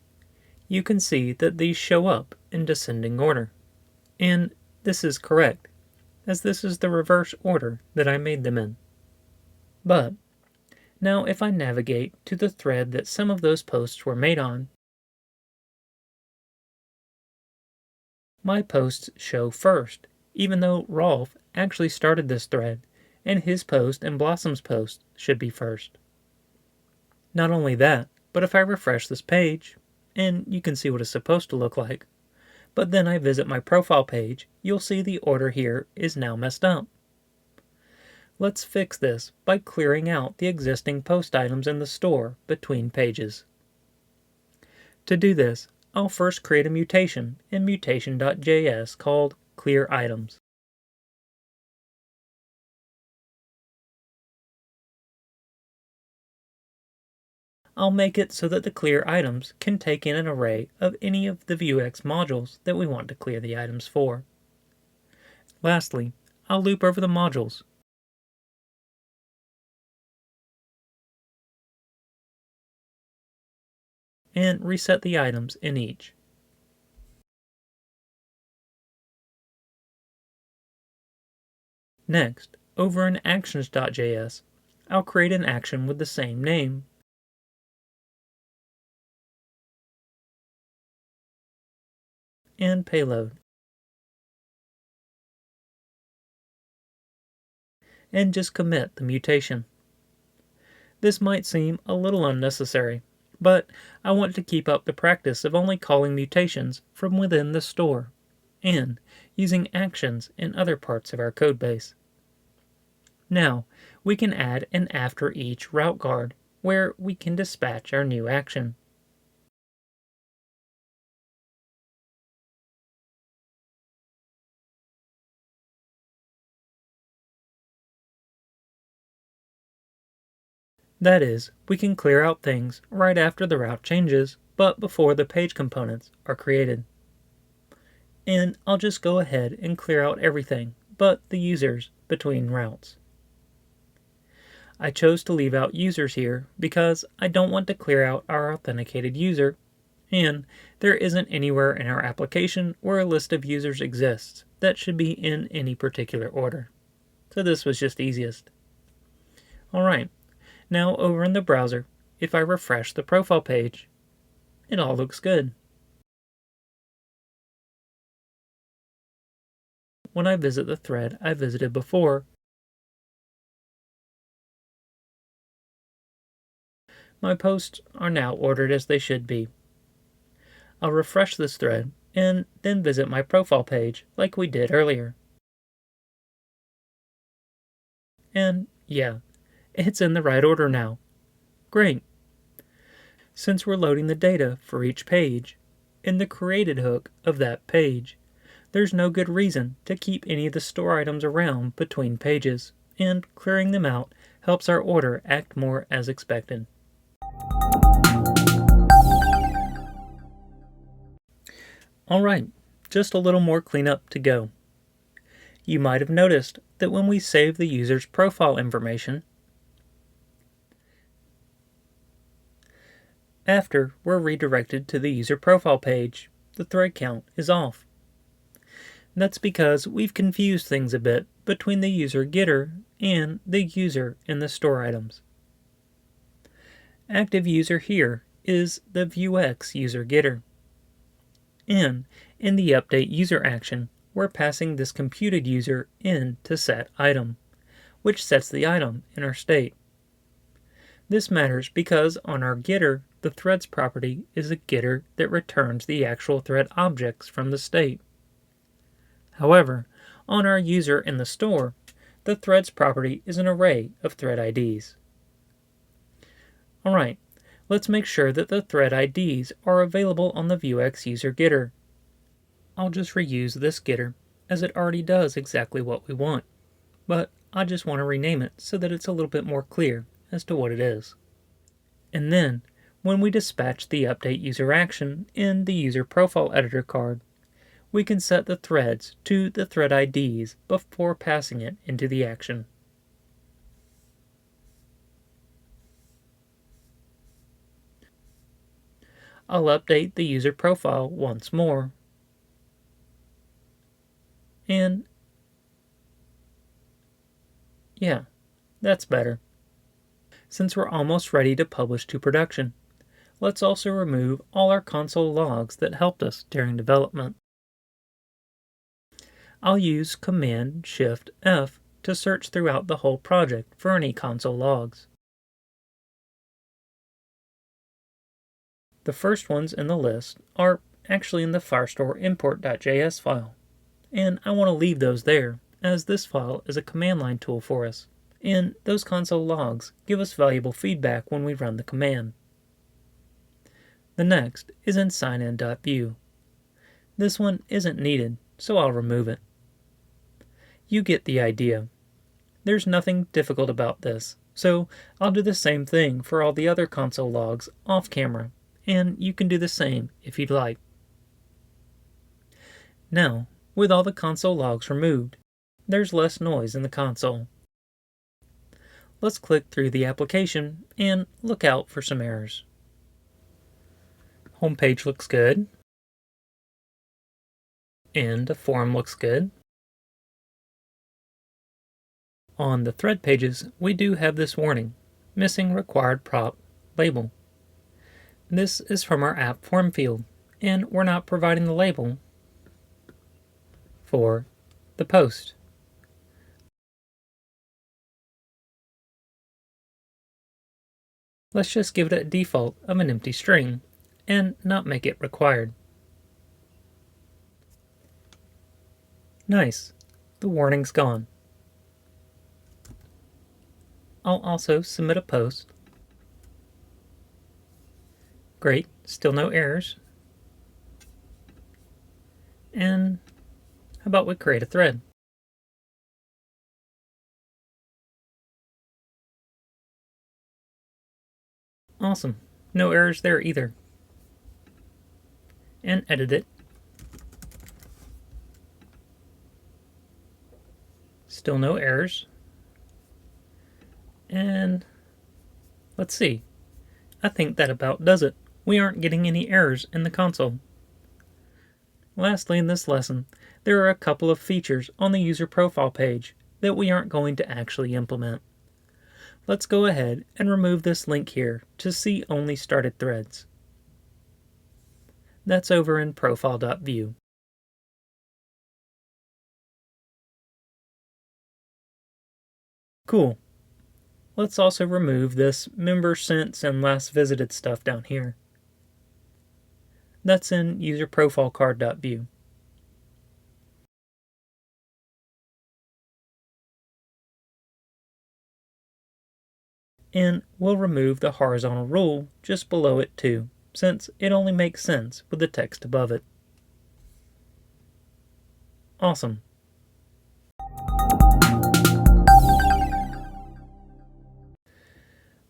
you can see that these show up in descending order. And this is correct, as this is the reverse order that I made them in. But now if I navigate to the thread that some of those posts were made on, my posts show first, even though Rolf actually started this thread, and his post and Blossom's post should be first. Not only that, but if I refresh this page, and you can see what it's supposed to look like, but then I visit my profile page, you'll see the order here is now messed up. Let's fix this by clearing out the existing post items in the store between pages. To do this, I'll first create a mutation in mutation.js called clear items. I'll make it so that the clear items can take in an array of any of the Vuex modules that we want to clear the items for. Lastly, I'll loop over the modules. And reset the items in each. Next, over in actions.js, I'll create an action with the same name, and payload. And just commit the mutation. This might seem a little unnecessary, but I want to keep up the practice of only calling mutations from within the store, and using actions in other parts of our codebase. Now, we can add an after each route guard, where we can dispatch our new action. That is, we can clear out things right after the route changes, but before the page components are created. And I'll just go ahead and clear out everything but the users between routes. I chose to leave out users here because I don't want to clear out our authenticated user, and there isn't anywhere in our application where a list of users exists that should be in any particular order. So this was just easiest. Alright, now over in the browser, if I refresh the profile page, it all looks good. When I visit the thread I visited before, my posts are now ordered as they should be. I'll refresh this thread and then visit my profile page like we did earlier. And yeah, it's in the right order now. Great. Since we're loading the data for each page in the created hook of that page, there's no good reason to keep any of the store items around between pages, and clearing them out helps our order act more as expected. Alright, just a little more cleanup to go. You might have noticed that when we save the user's profile information, after we're redirected to the user profile page, the thread count is off. That's because we've confused things a bit between the user getter and the user in the store items. Active user here is the Vuex user getter. And in the update user action, we're passing this computed user in to set item, which sets the item in our state. This matters because on our getter, the threads property is a getter that returns the actual thread objects from the state. However, on our user in the store, the threads property is an array of thread IDs. Alright, let's make sure that the thread IDs are available on the Vuex user getter. I'll just reuse this getter as it already does exactly what we want, but I just want to rename it so that it's a little bit more clear as to what it is. And then, when we dispatch the update user action in the user profile editor card, we can set the threads to the thread IDs before passing it into the action. I'll update the user profile once more, and yeah, that's better. Since we're almost ready to publish to production, let's also remove all our console logs that helped us during development. I'll use Command-Shift-F to search throughout the whole project for any console logs. The first ones in the list are actually in the Firestore import.js file, and I want to leave those there as this file is a command line tool for us, and those console logs give us valuable feedback when we run the command. The next is in signin.vue. This one isn't needed, so I'll remove it. You get the idea. There's nothing difficult about this, so I'll do the same thing for all the other console logs off camera, and you can do the same if you'd like. Now, with all the console logs removed, there's less noise in the console. Let's click through the application and look out for some errors. Homepage looks good, and a form looks good. On the thread pages, we do have this warning, missing required prop label. This is from our app form field, and we're not providing the label for the post. Let's just give it a default of an empty string and not make it required. Nice, the warning's gone. I'll also submit a post. Great, still no errors. And how about we create a thread? Awesome, no errors there either. And edit it. Still no errors. And let's see. I think that about does it. We aren't getting any errors in the console. Lastly, in this lesson, there are a couple of features on the user profile page that we aren't going to actually implement. Let's go ahead and remove this link here to see only started threads. That's over in profile.vue. Cool. Let's also remove this member since and last visited stuff down here. That's in userprofilecard.view. And we'll remove the horizontal rule just below it too, since it only makes sense with the text above it. Awesome.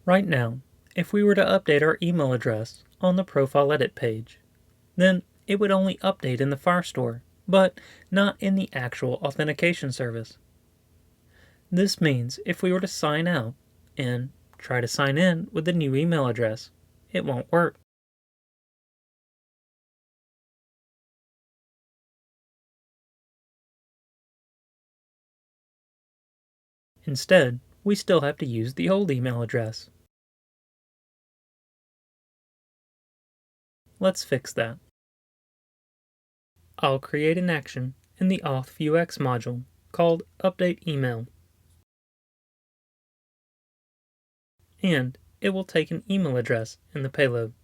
Right now, if we were to update our email address on the Profile Edit page, then it would only update in the Firestore, but not in the actual authentication service. This means if we were to sign out and try to sign in with the new email address, it won't work. Instead, we still have to use the old email address. Let's fix that. I'll create an action in the AuthViewX module called Update Email. And it will take an email address in the payload.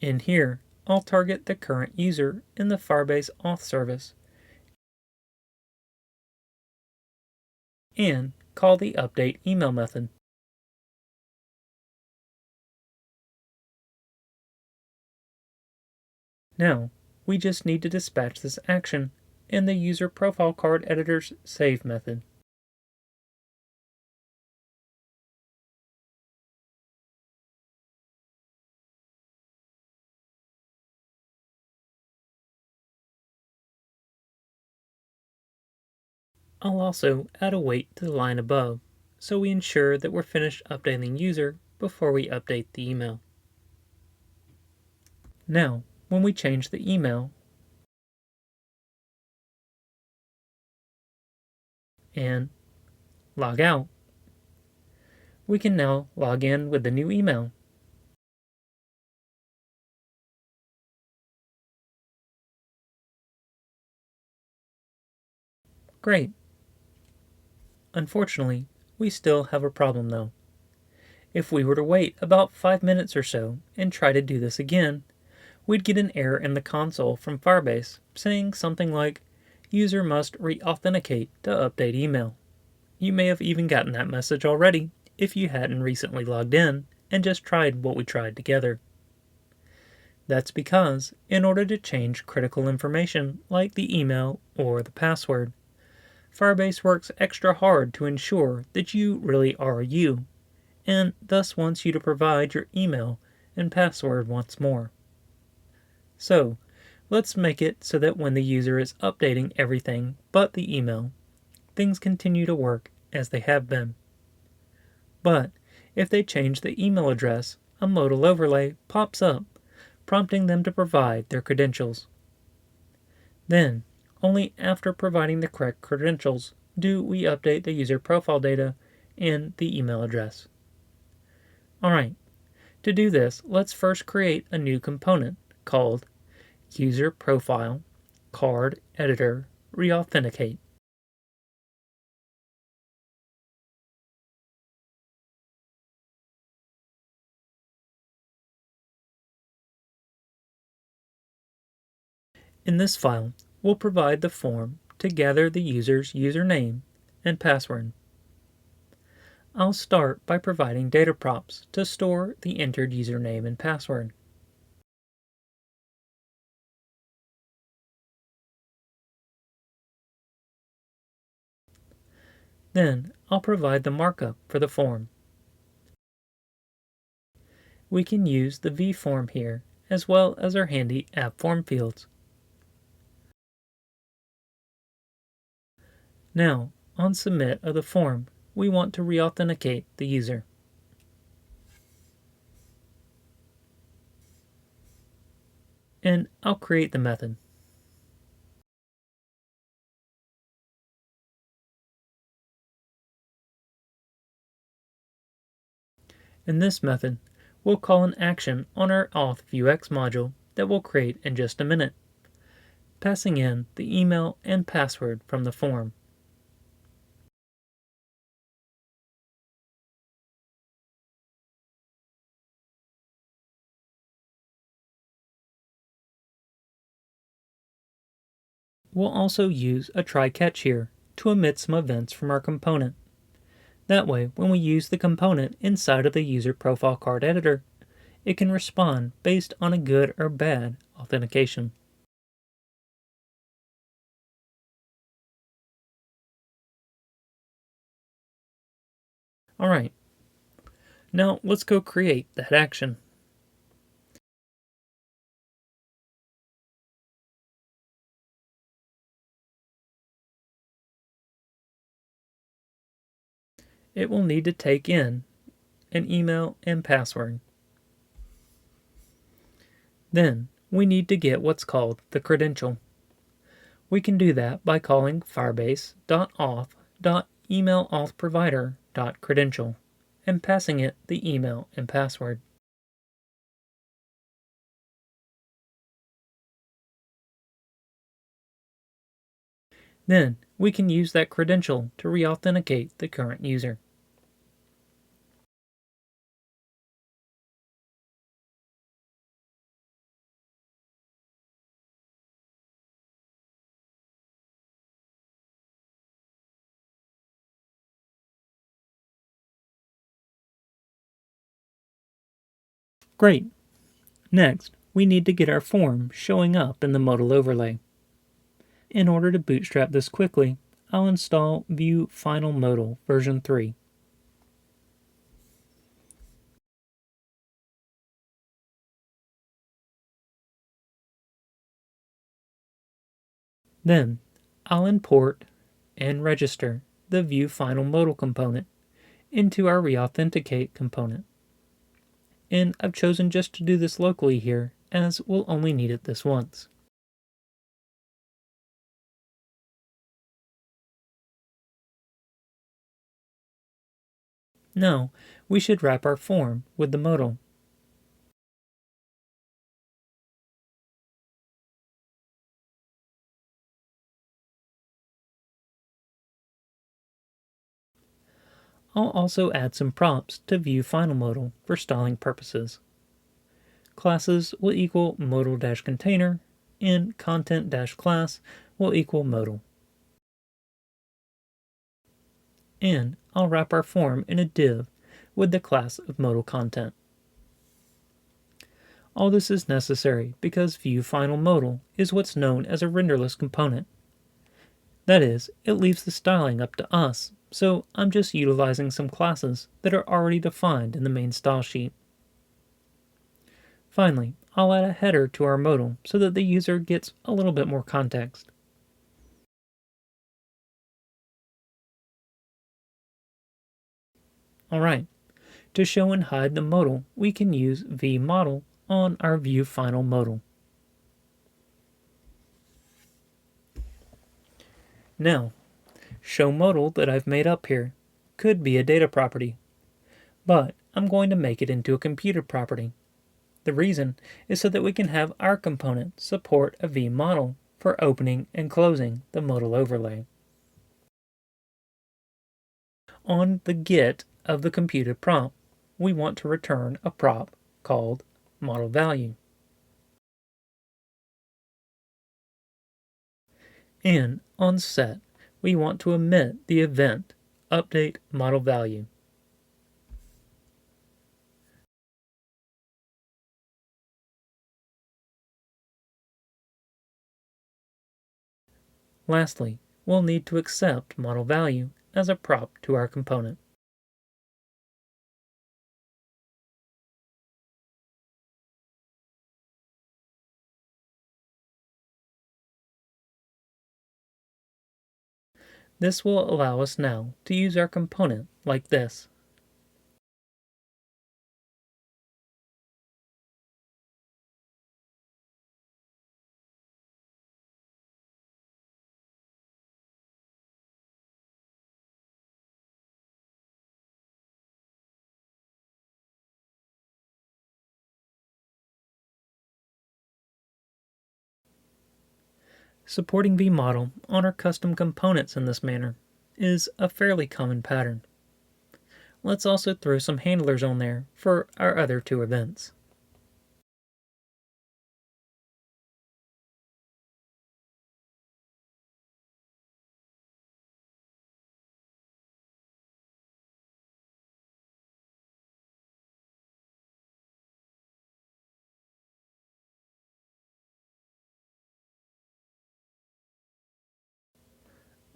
In here, I'll target the current user in the Firebase Auth service and call the update email method. Now, we just need to dispatch this action in the user profile card editor's save method. I'll also add a wait to the line above, so we ensure that we're finished updating the user before we update the email. Now, when we change the email and log out, we can now log in with the new email. Great. Unfortunately, we still have a problem though. If we were to wait about 5 minutes or so and try to do this again, we'd get an error in the console from Firebase saying something like, "User must re-authenticate to update email." You may have even gotten that message already if you hadn't recently logged in and just tried what we tried together. That's because, in order to change critical information like the email or the password, Firebase works extra hard to ensure that you really are you, and thus wants you to provide your email and password once more. So, let's make it so that when the user is updating everything but the email, things continue to work as they have been. But if they change the email address, a modal overlay pops up, prompting them to provide their credentials. Then, only after providing the correct credentials do we update the user profile data and the email address. Alright, to do this, let's first create a new component called User Profile Card Editor Reauthenticate. In this file, we'll provide the form to gather the user's username and password. I'll start by providing data props to store the entered username and password. Then I'll provide the markup for the form. We can use the vForm here, as well as our handy app form fields. Now, on submit of the form, we want to reauthenticate the user. And I'll create the method. In this method, we'll call an action on our AuthViewX module that we'll create in just a minute, passing in the email and password from the form. we'll also use a try catch here to emit some events from our component. That way, when we use the component inside of the user profile card editor, it can respond based on a good or bad authentication. Alright, now let's go create that action. It will need to take in an email and password. Then we need to get what's called the credential. We can do that by calling firebase.auth.emailauthprovider.credential and passing it the email and password. Then we can use that credential to re-authenticate the current user. Great. Next, we need to get our form showing up in the modal overlay. In order to bootstrap this quickly, I'll install Vue Final Modal version 3. Then, I'll import and register the Vue Final Modal component into our reauthenticate component. And I've chosen just to do this locally here, as we'll only need it this once. Now, we should wrap our form with the modal. I'll also add some props to Vue Final Modal for styling purposes. Classes will equal modal-container, and content-class will equal modal. And I'll wrap our form in a div with the class of modal content. All this is necessary because Vue Final Modal is what's known as a renderless component. That is, it leaves the styling up to us, so I'm just utilizing some classes that are already defined in the main style sheet. Finally, I'll add a header to our modal so that the user gets a little bit more context. Alright, to show and hide the modal, we can use vModal on our Vue Final Modal. Now, show modal that I've made up here could be a data property, but I'm going to make it into a computer property. The reason is so that we can have our component support a vModal for opening and closing the modal overlay. On the get of the computed prop, we want to return a prop called model value. And on set, we want to emit the event update model value. Lastly, we'll need to accept model value as a prop to our component. This will allow us now to use our component like this. Supporting vModal on our custom components in this manner is a fairly common pattern. Let's also throw some handlers on there for our other two events.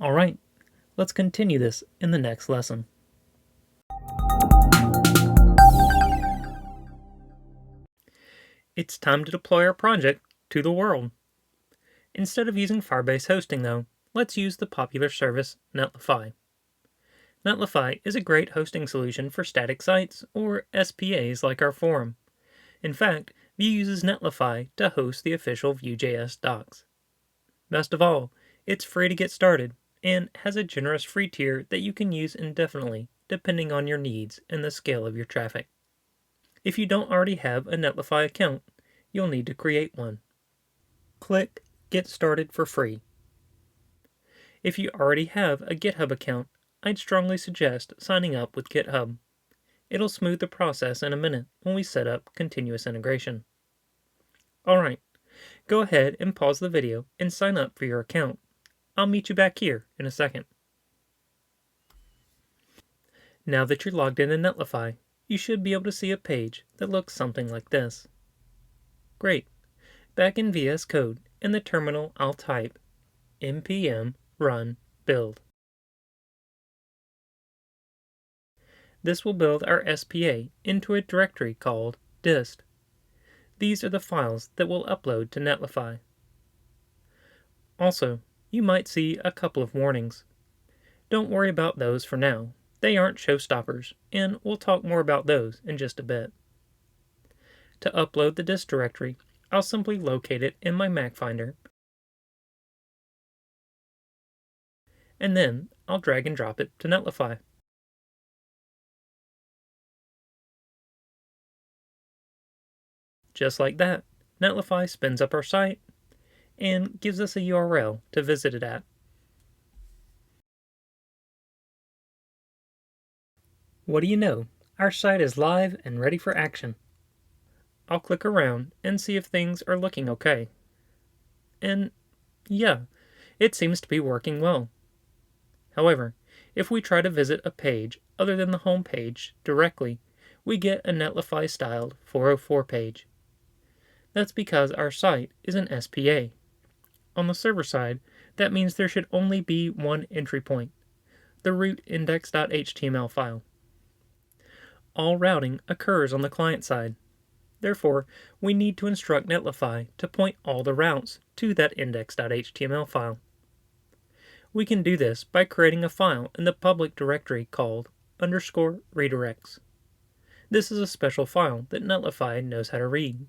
Alright, let's continue this in the next lesson. It's time to deploy our project to the world. Instead of using Firebase hosting though, let's use the popular service Netlify. Netlify is a great hosting solution for static sites or SPAs like our forum. In fact, Vue uses Netlify to host the official Vue.js docs. Best of all, it's free to get started and has a generous free tier that you can use indefinitely depending on your needs and the scale of your traffic. If you don't already have a Netlify account, you'll need to create one. Click Get Started for free. If you already have a GitHub account, I'd strongly suggest signing up with GitHub. It'll smooth the process in a minute when we set up continuous integration. Alright, go ahead and pause the video and sign up for your account. I'll meet you back here in a second. Now that you're logged in Netlify, you should be able to see a page that looks something like this. Great. Back in VS Code, in the terminal I'll type npm run build. This will build our SPA into a directory called dist. These are the files that we'll upload to Netlify. Also, you might see a couple of warnings. Don't worry about those for now. They aren't showstoppers, and we'll talk more about those in just a bit. To upload the dist directory, I'll simply locate it in my Mac Finder, and then I'll drag and drop it to Netlify. Just like that, Netlify spins up our site and gives us a URL to visit it at. What do you know? Our site is live and ready for action. I'll click around and see if things are looking okay. And yeah, it seems to be working well. However, if we try to visit a page other than the home page directly, we get a Netlify-styled 404 page. That's because our site is an SPA. On the server side, that means there should only be one entry point, the root index.html file. All routing occurs on the client side. Therefore, we need to instruct Netlify to point all the routes to that index.html file. We can do this by creating a file in the public directory called _redirects. This is a special file that Netlify knows how to read.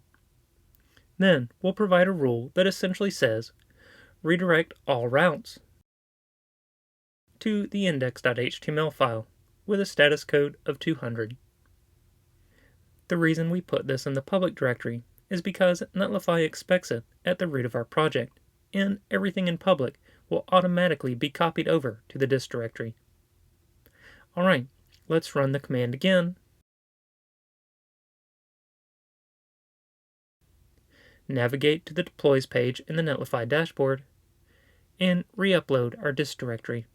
Then we'll provide a rule that essentially says, redirect all routes to the index.html file with a status code of 200. The reason we put this in the public directory is because Netlify expects it at the root of our project, and everything in public will automatically be copied over to the dist directory. Alright, let's run the command again. Navigate to the deploys page in the Netlify dashboard, and re-upload our dist directory.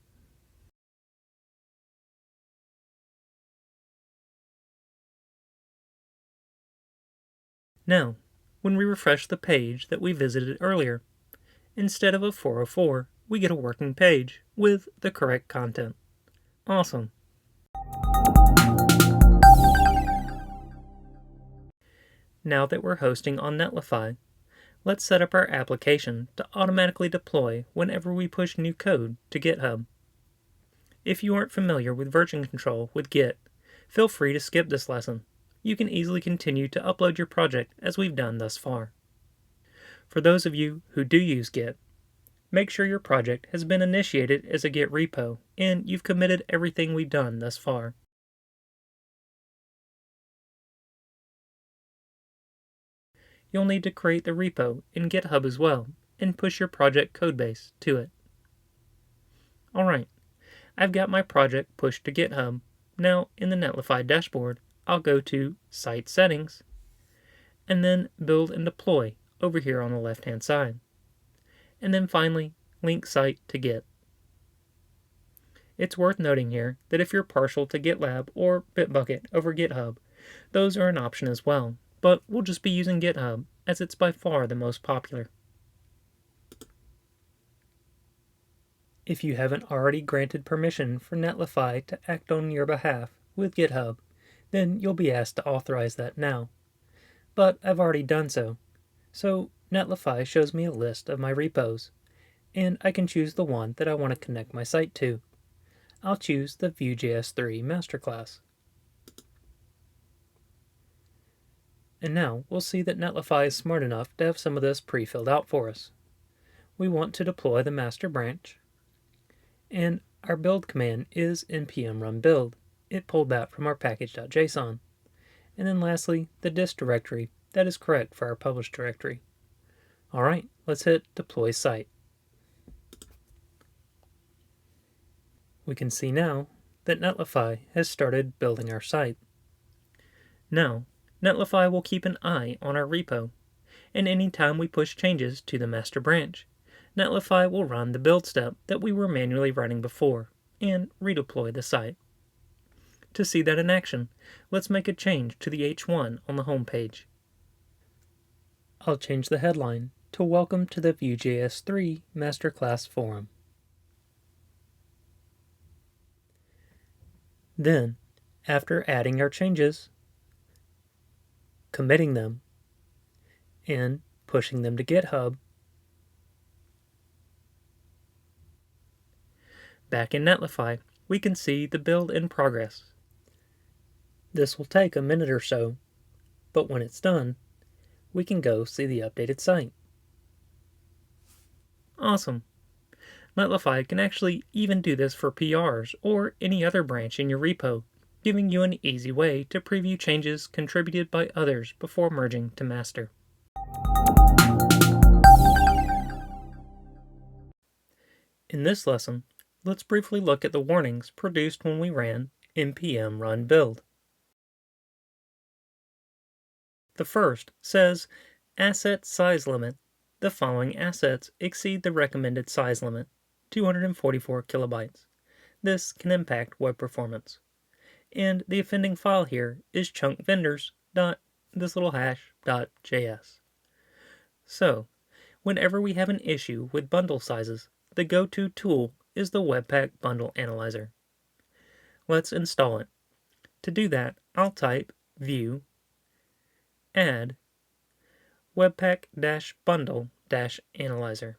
Now, when we refresh the page that we visited earlier, instead of a 404, we get a working page with the correct content. Awesome. Now that we're hosting on Netlify, let's set up our application to automatically deploy whenever we push new code to GitHub. If you aren't familiar with version control with Git, feel free to skip this lesson. You can easily continue to upload your project as we've done thus far. For those of you who do use Git, make sure your project has been initiated as a Git repo and you've committed everything we've done thus far. You'll need to create the repo in GitHub as well and push your project codebase to it. Alright, I've got my project pushed to GitHub. Now in the Netlify dashboard, I'll go to Site Settings, and then Build and Deploy over here on the left-hand side. And then finally, link site to Git. It's worth noting here that if you're partial to GitLab or Bitbucket over GitHub, those are an option as well, but we'll just be using GitHub as it's by far the most popular. If you haven't already granted permission for Netlify to act on your behalf with GitHub, then you'll be asked to authorize that now. But I've already done so. So Netlify shows me a list of my repos, and I can choose the one that I want to connect my site to. I'll choose the Vue.js 3 master class. And now we'll see that Netlify is smart enough to have some of this pre-filled out for us. We want to deploy the master branch, and our build command is npm run build. It pulled that from our package.json. And then lastly, the dist directory that is correct for our published directory. Alright, let's hit deploy site. We can see now that Netlify has started building our site. Now, Netlify will keep an eye on our repo, and anytime we push changes to the master branch, Netlify will run the build step that we were manually running before and redeploy the site. To see that in action, let's make a change to the H1 on the home page. I'll change the headline to Welcome to the Vue.js 3 Masterclass Forum. Then, after adding our changes, committing them, and pushing them to GitHub, back in Netlify, we can see the build in progress. This will take a minute or so, but when it's done, we can go see the updated site. Awesome! Netlify can actually even do this for PRs or any other branch in your repo, giving you an easy way to preview changes contributed by others before merging to master. In this lesson, let's briefly look at the warnings produced when we ran npm run build. The first says, Asset size limit. The following assets exceed the recommended size limit, 244 kilobytes. This can impact web performance. And the offending file here is chunkvendors.js. So, whenever we have an issue with bundle sizes, the go-to tool is the Webpack Bundle Analyzer. Let's install it. To do that, I'll type vue add webpack-bundle-analyzer.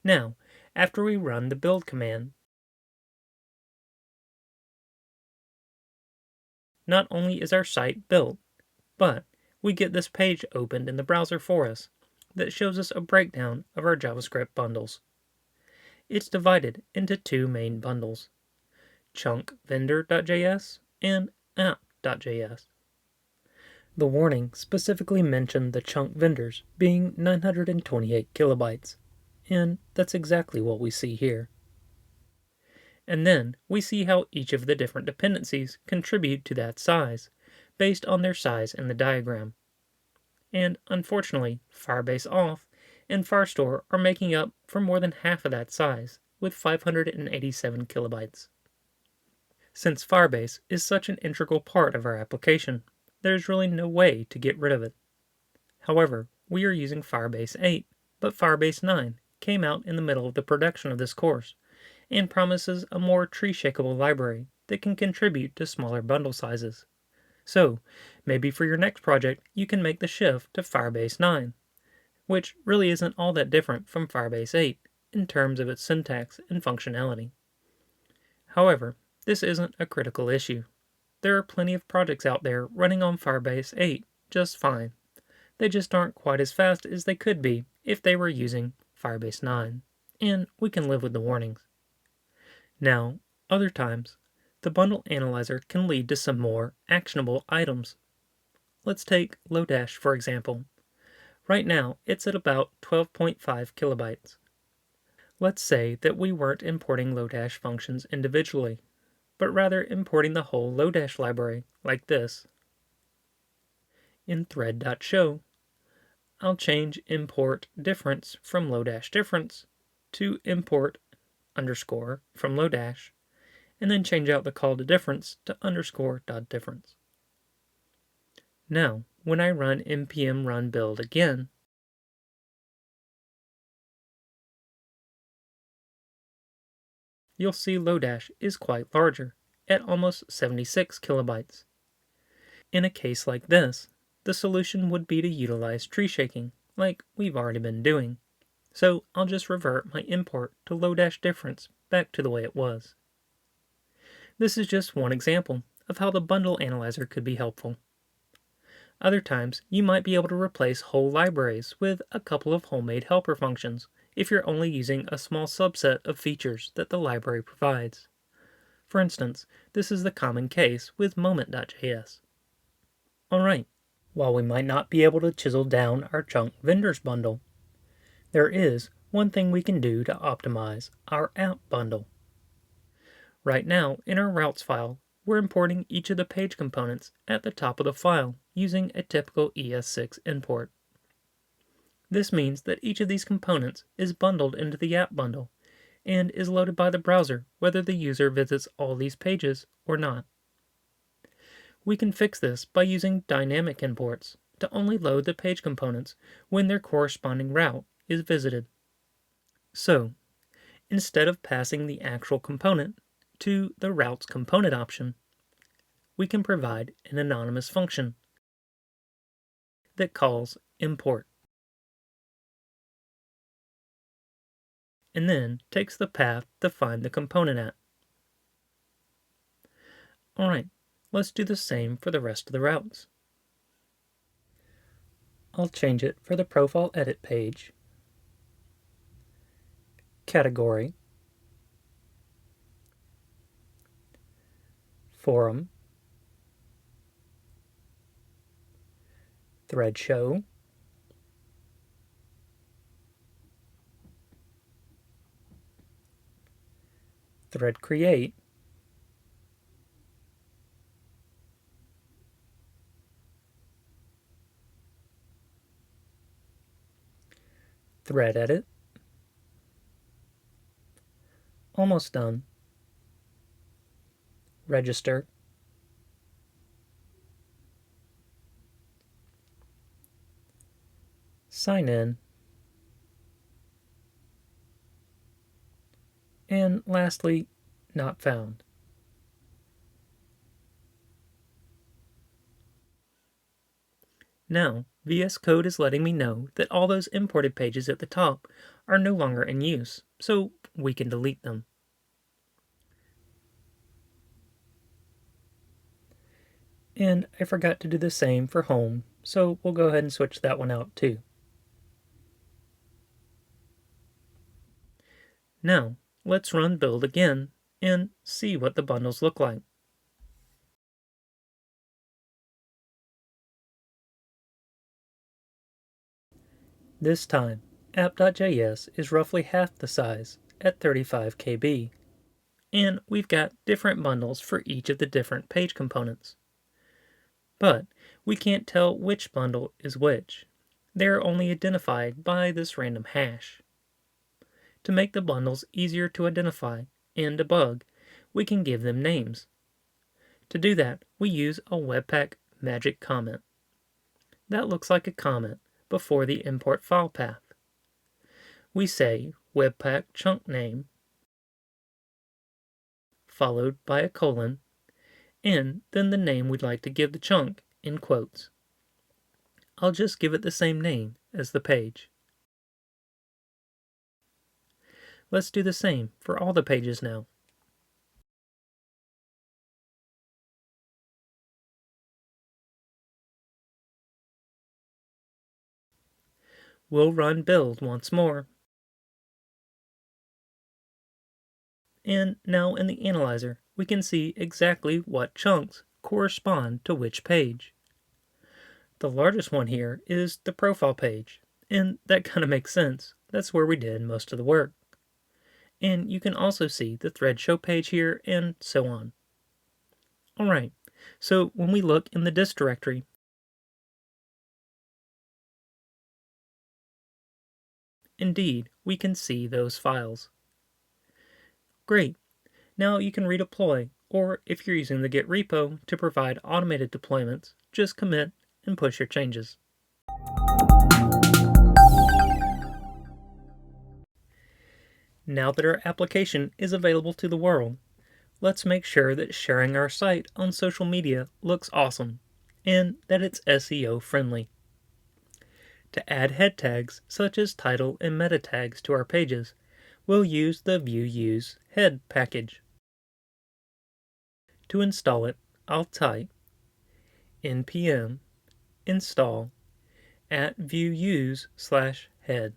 Now, after we run the build command, not only is our site built, but we get this page opened in the browser for us that shows us a breakdown of our JavaScript bundles. It's divided into two main bundles, chunkvendor.js and app.js. The warning specifically mentioned the chunk vendors being 928 kilobytes, and that's exactly what we see here. And then we see how each of the different dependencies contribute to that size, based on their size in the diagram. And unfortunately, Firebase Auth and Firestore are making up for more than half of that size, with 587 kilobytes. Since Firebase is such an integral part of our application, there's really no way to get rid of it. However, we are using Firebase 8, but Firebase 9 came out in the middle of the production of this course, and promises a more tree-shakeable library that can contribute to smaller bundle sizes. So, maybe for your next project, you can make the shift to Firebase 9, which really isn't all that different from Firebase 8 in terms of its syntax and functionality. However, this isn't a critical issue. There are plenty of projects out there running on Firebase 8 just fine. They just aren't quite as fast as they could be if they were using Firebase 9, and we can live with the warnings. Now, other times, the bundle analyzer can lead to some more actionable items. Let's take Lodash for example. Right now, it's at about 12.5 kilobytes. Let's say that we weren't importing Lodash functions individually, but rather importing the whole Lodash library, like this. In thread.show, I'll change import difference from Lodash difference to import underscore from Lodash, and then change out the call to difference to underscore.difference. Now, when I run npm run build again, you'll see Lodash is quite larger, at almost 76 kilobytes. In a case like this, the solution would be to utilize tree shaking, like we've already been doing. So I'll just revert my import to Lodash difference back to the way it was. This is just one example of how the bundle analyzer could be helpful. Other times, you might be able to replace whole libraries with a couple of homemade helper functions if you're only using a small subset of features that the library provides. For instance, this is the common case with Moment.js. Alright, while we might not be able to chisel down our chunk vendors bundle, there is one thing we can do to optimize our app bundle. Right now, in our routes file, we're importing each of the page components at the top of the file using a typical ES6 import. This means that each of these components is bundled into the app bundle and is loaded by the browser whether the user visits all these pages or not. We can fix this by using dynamic imports to only load the page components when their corresponding route is visited. So, instead of passing the actual component to the routes component option, we can provide an anonymous function that calls import and then takes the path to find the component at. Alright, let's do the same for the rest of the routes. I'll change it for the profile edit page, category, forum, thread show, thread create, thread edit, almost done, register, sign in, and lastly, not found. Now, VS Code is letting me know that all those imported pages at the top are no longer in use, so we can delete them. And I forgot to do the same for home, so we'll go ahead and switch that one out too. Now, let's run build again and see what the bundles look like. This time, app.js is roughly half the size at 35 KB, and we've got different bundles for each of the different page components. But we can't tell which bundle is which. They are only identified by this random hash. To make the bundles easier to identify and debug, we can give them names. To do that, we use a Webpack magic comment. That looks like a comment before the import file path. We say Webpack chunk name, followed by a colon, and then the name we'd like to give the chunk in quotes. I'll just give it the same name as the page. Let's do the same for all the pages now. We'll run build once more. And now in the analyzer, we can see exactly what chunks correspond to which page. The largest one here is the profile page, and that kind of makes sense. That's where we did most of the work. And you can also see the thread show page here and so on. Alright, so when we look in the dist directory, indeed, we can see those files. Great. Now you can redeploy, or if you're using the Git repo to provide automated deployments, just commit and push your changes. Now that our application is available to the world, let's make sure that sharing our site on social media looks awesome and that it's SEO friendly. To add head tags such as title and meta tags to our pages, we'll use the Vue.use head package. To install it, I'll type npm install @vueuse/head.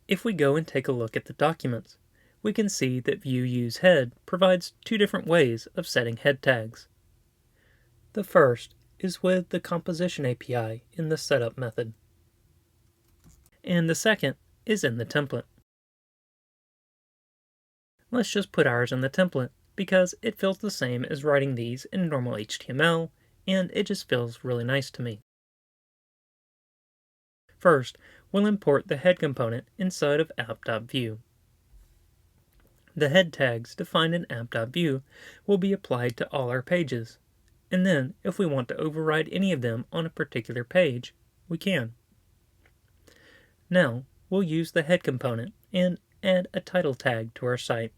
If we go and take a look at the documents, we can see that Vue.use head provides two different ways of setting head tags. The first is with the composition API in the setup method, and the second is in the template. Let's just put ours in the template because it feels the same as writing these in normal HTML, and it just feels really nice to me. First, we'll import the head component inside of app.vue. The head tags defined in app.vue will be applied to all our pages, and then if we want to override any of them on a particular page, we can. Now, we'll use the head component and add a title tag to our site.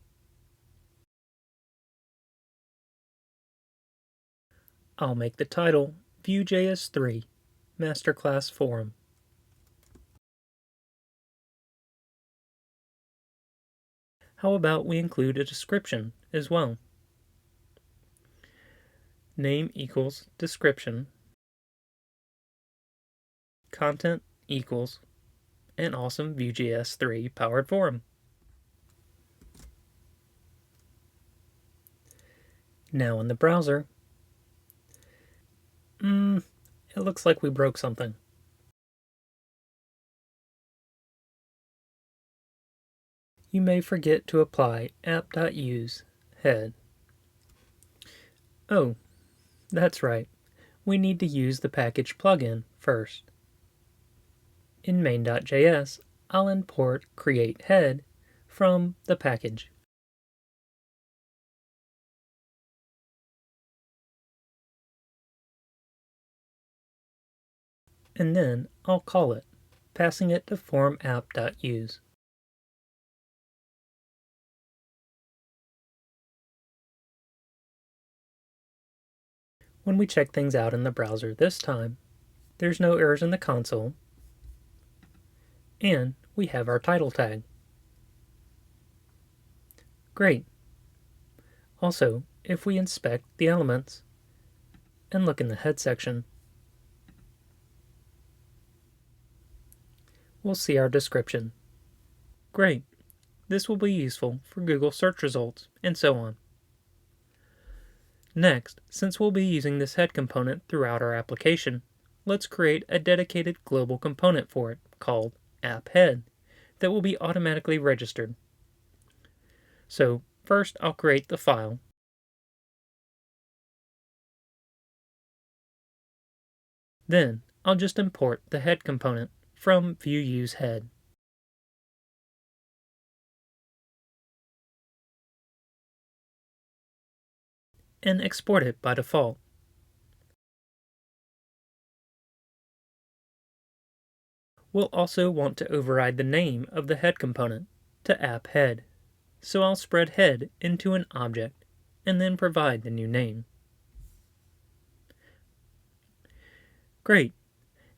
I'll make the title Vue.js 3 Masterclass Forum. How about we include a description as well? Name equals description, content equals an awesome Vue.js 3 powered forum. Now in the browser, it looks like we broke something. You may forget to apply app.use head. Oh, that's right. We need to use the package plugin first. In main.js, I'll import create head from the package. And then I'll call it, passing it to form app.use. When we check things out in the browser this time, there's no errors in the console, and we have our title tag. Great. Also, if we inspect the elements and look in the head section, we'll see our description. Great. This will be useful for Google search results and so on. Next, since we'll be using this head component throughout our application, let's create a dedicated global component for it called app.head that will be automatically registered. So first I'll create the file. Then I'll just import the head component from Vue.use head. And export it by default. We'll also want to override the name of the head component to app.head, so I'll spread head into an object and then provide the new name. Great!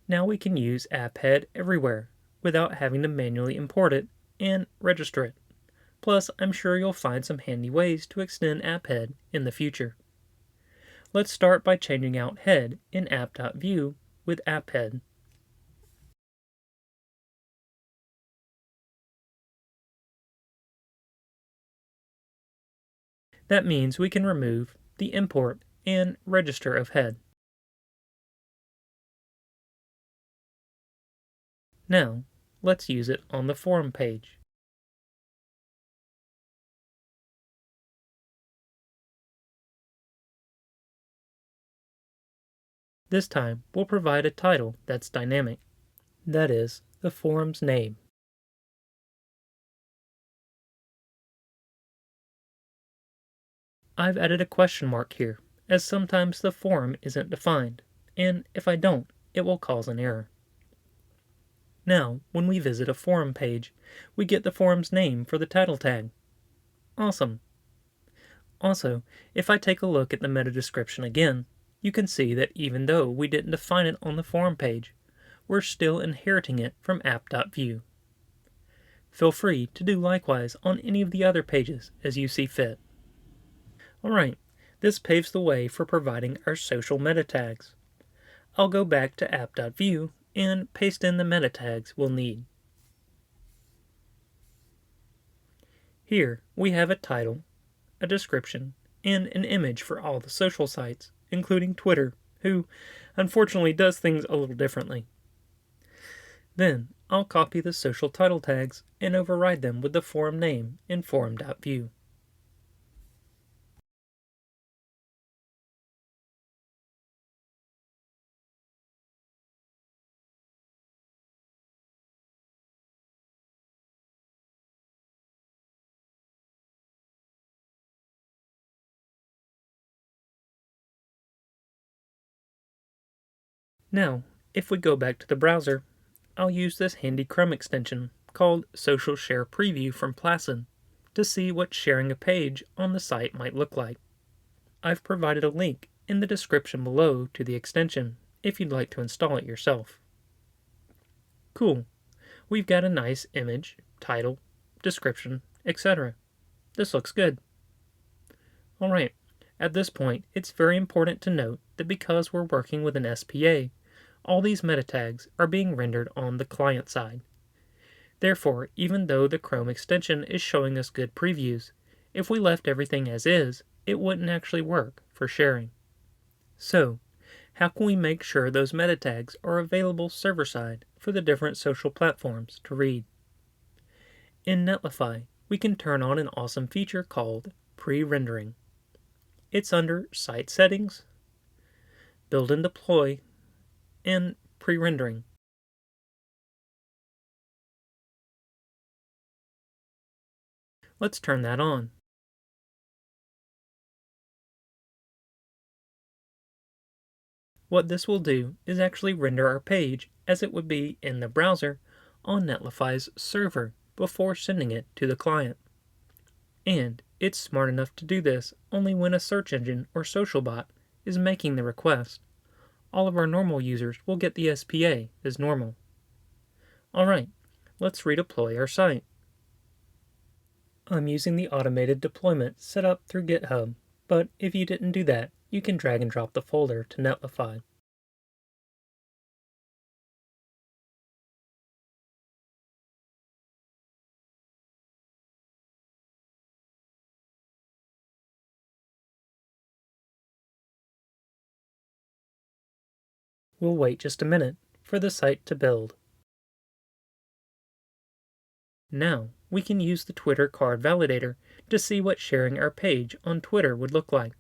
Now we can use app.head everywhere without having to manually import it and register it. Plus, I'm sure you'll find some handy ways to extend app.head in the future. Let's start by changing out head in app.vue with app.head. That means we can remove the import and register of head. Now, let's use it on the forum page. This time, we'll provide a title that's dynamic. That is, the forum's name. I've added a question mark here, as sometimes the forum isn't defined, and if I don't, it will cause an error. Now, when we visit a forum page, we get the forum's name for the title tag. Awesome! Also, if I take a look at the meta description again, you can see that even though we didn't define it on the forum page, we're still inheriting it from app.view. Feel free to do likewise on any of the other pages as you see fit. Alright, this paves the way for providing our social meta tags. I'll go back to app.view and paste in the meta tags we'll need. Here we have a title, a description, and an image for all the social sites, including Twitter, who unfortunately does things a little differently. Then I'll copy the social title tags and override them with the forum name in forum.view. Now, if we go back to the browser, I'll use this handy Chrome extension called Social Share Preview from Placid to see what sharing a page on the site might look like. I've provided a link in the description below to the extension if you'd like to install it yourself. Cool. We've got a nice image, title, description, etc. This looks good. Alright, at this point, it's very important to note that because we're working with an SPA, all these meta tags are being rendered on the client side. Therefore, even though the Chrome extension is showing us good previews, if we left everything as is, it wouldn't actually work for sharing. So, how can we make sure those meta tags are available server-side for the different social platforms to read? In Netlify, we can turn on an awesome feature called pre-rendering. It's under Site Settings, Build and Deploy, and pre-rendering. Let's turn that on. What this will do is actually render our page as it would be in the browser on Netlify's server before sending it to the client. And it's smart enough to do this only when a search engine or social bot is making the request. All of our normal users will get the SPA as normal. Alright, let's redeploy our site. I'm using the automated deployment set up through GitHub, but if you didn't do that, you can drag and drop the folder to Netlify. We'll wait just a minute for the site to build. Now, we can use the Twitter card validator to see what sharing our page on Twitter would look like.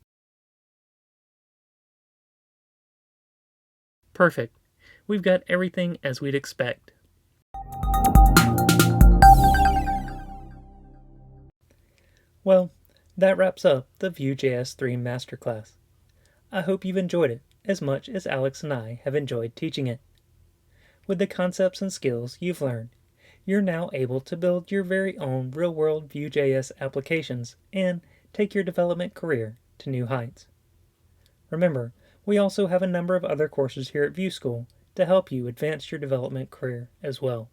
Perfect. We've got everything as we'd expect. Well, that wraps up the Vue.js 3 Masterclass. I hope you've enjoyed it as much as Alex and I have enjoyed teaching it. With the concepts and skills you've learned, you're now able to build your very own real-world Vue.js applications and take your development career to new heights. Remember, we also have a number of other courses here at Vue School to help you advance your development career as well.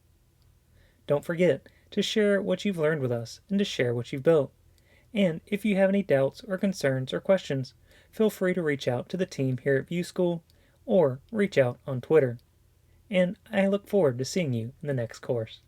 Don't forget to share what you've learned with us and to share what you've built. And if you have any doubts or concerns or questions, feel free to reach out to the team here at Vue School or reach out on Twitter. And I look forward to seeing you in the next course.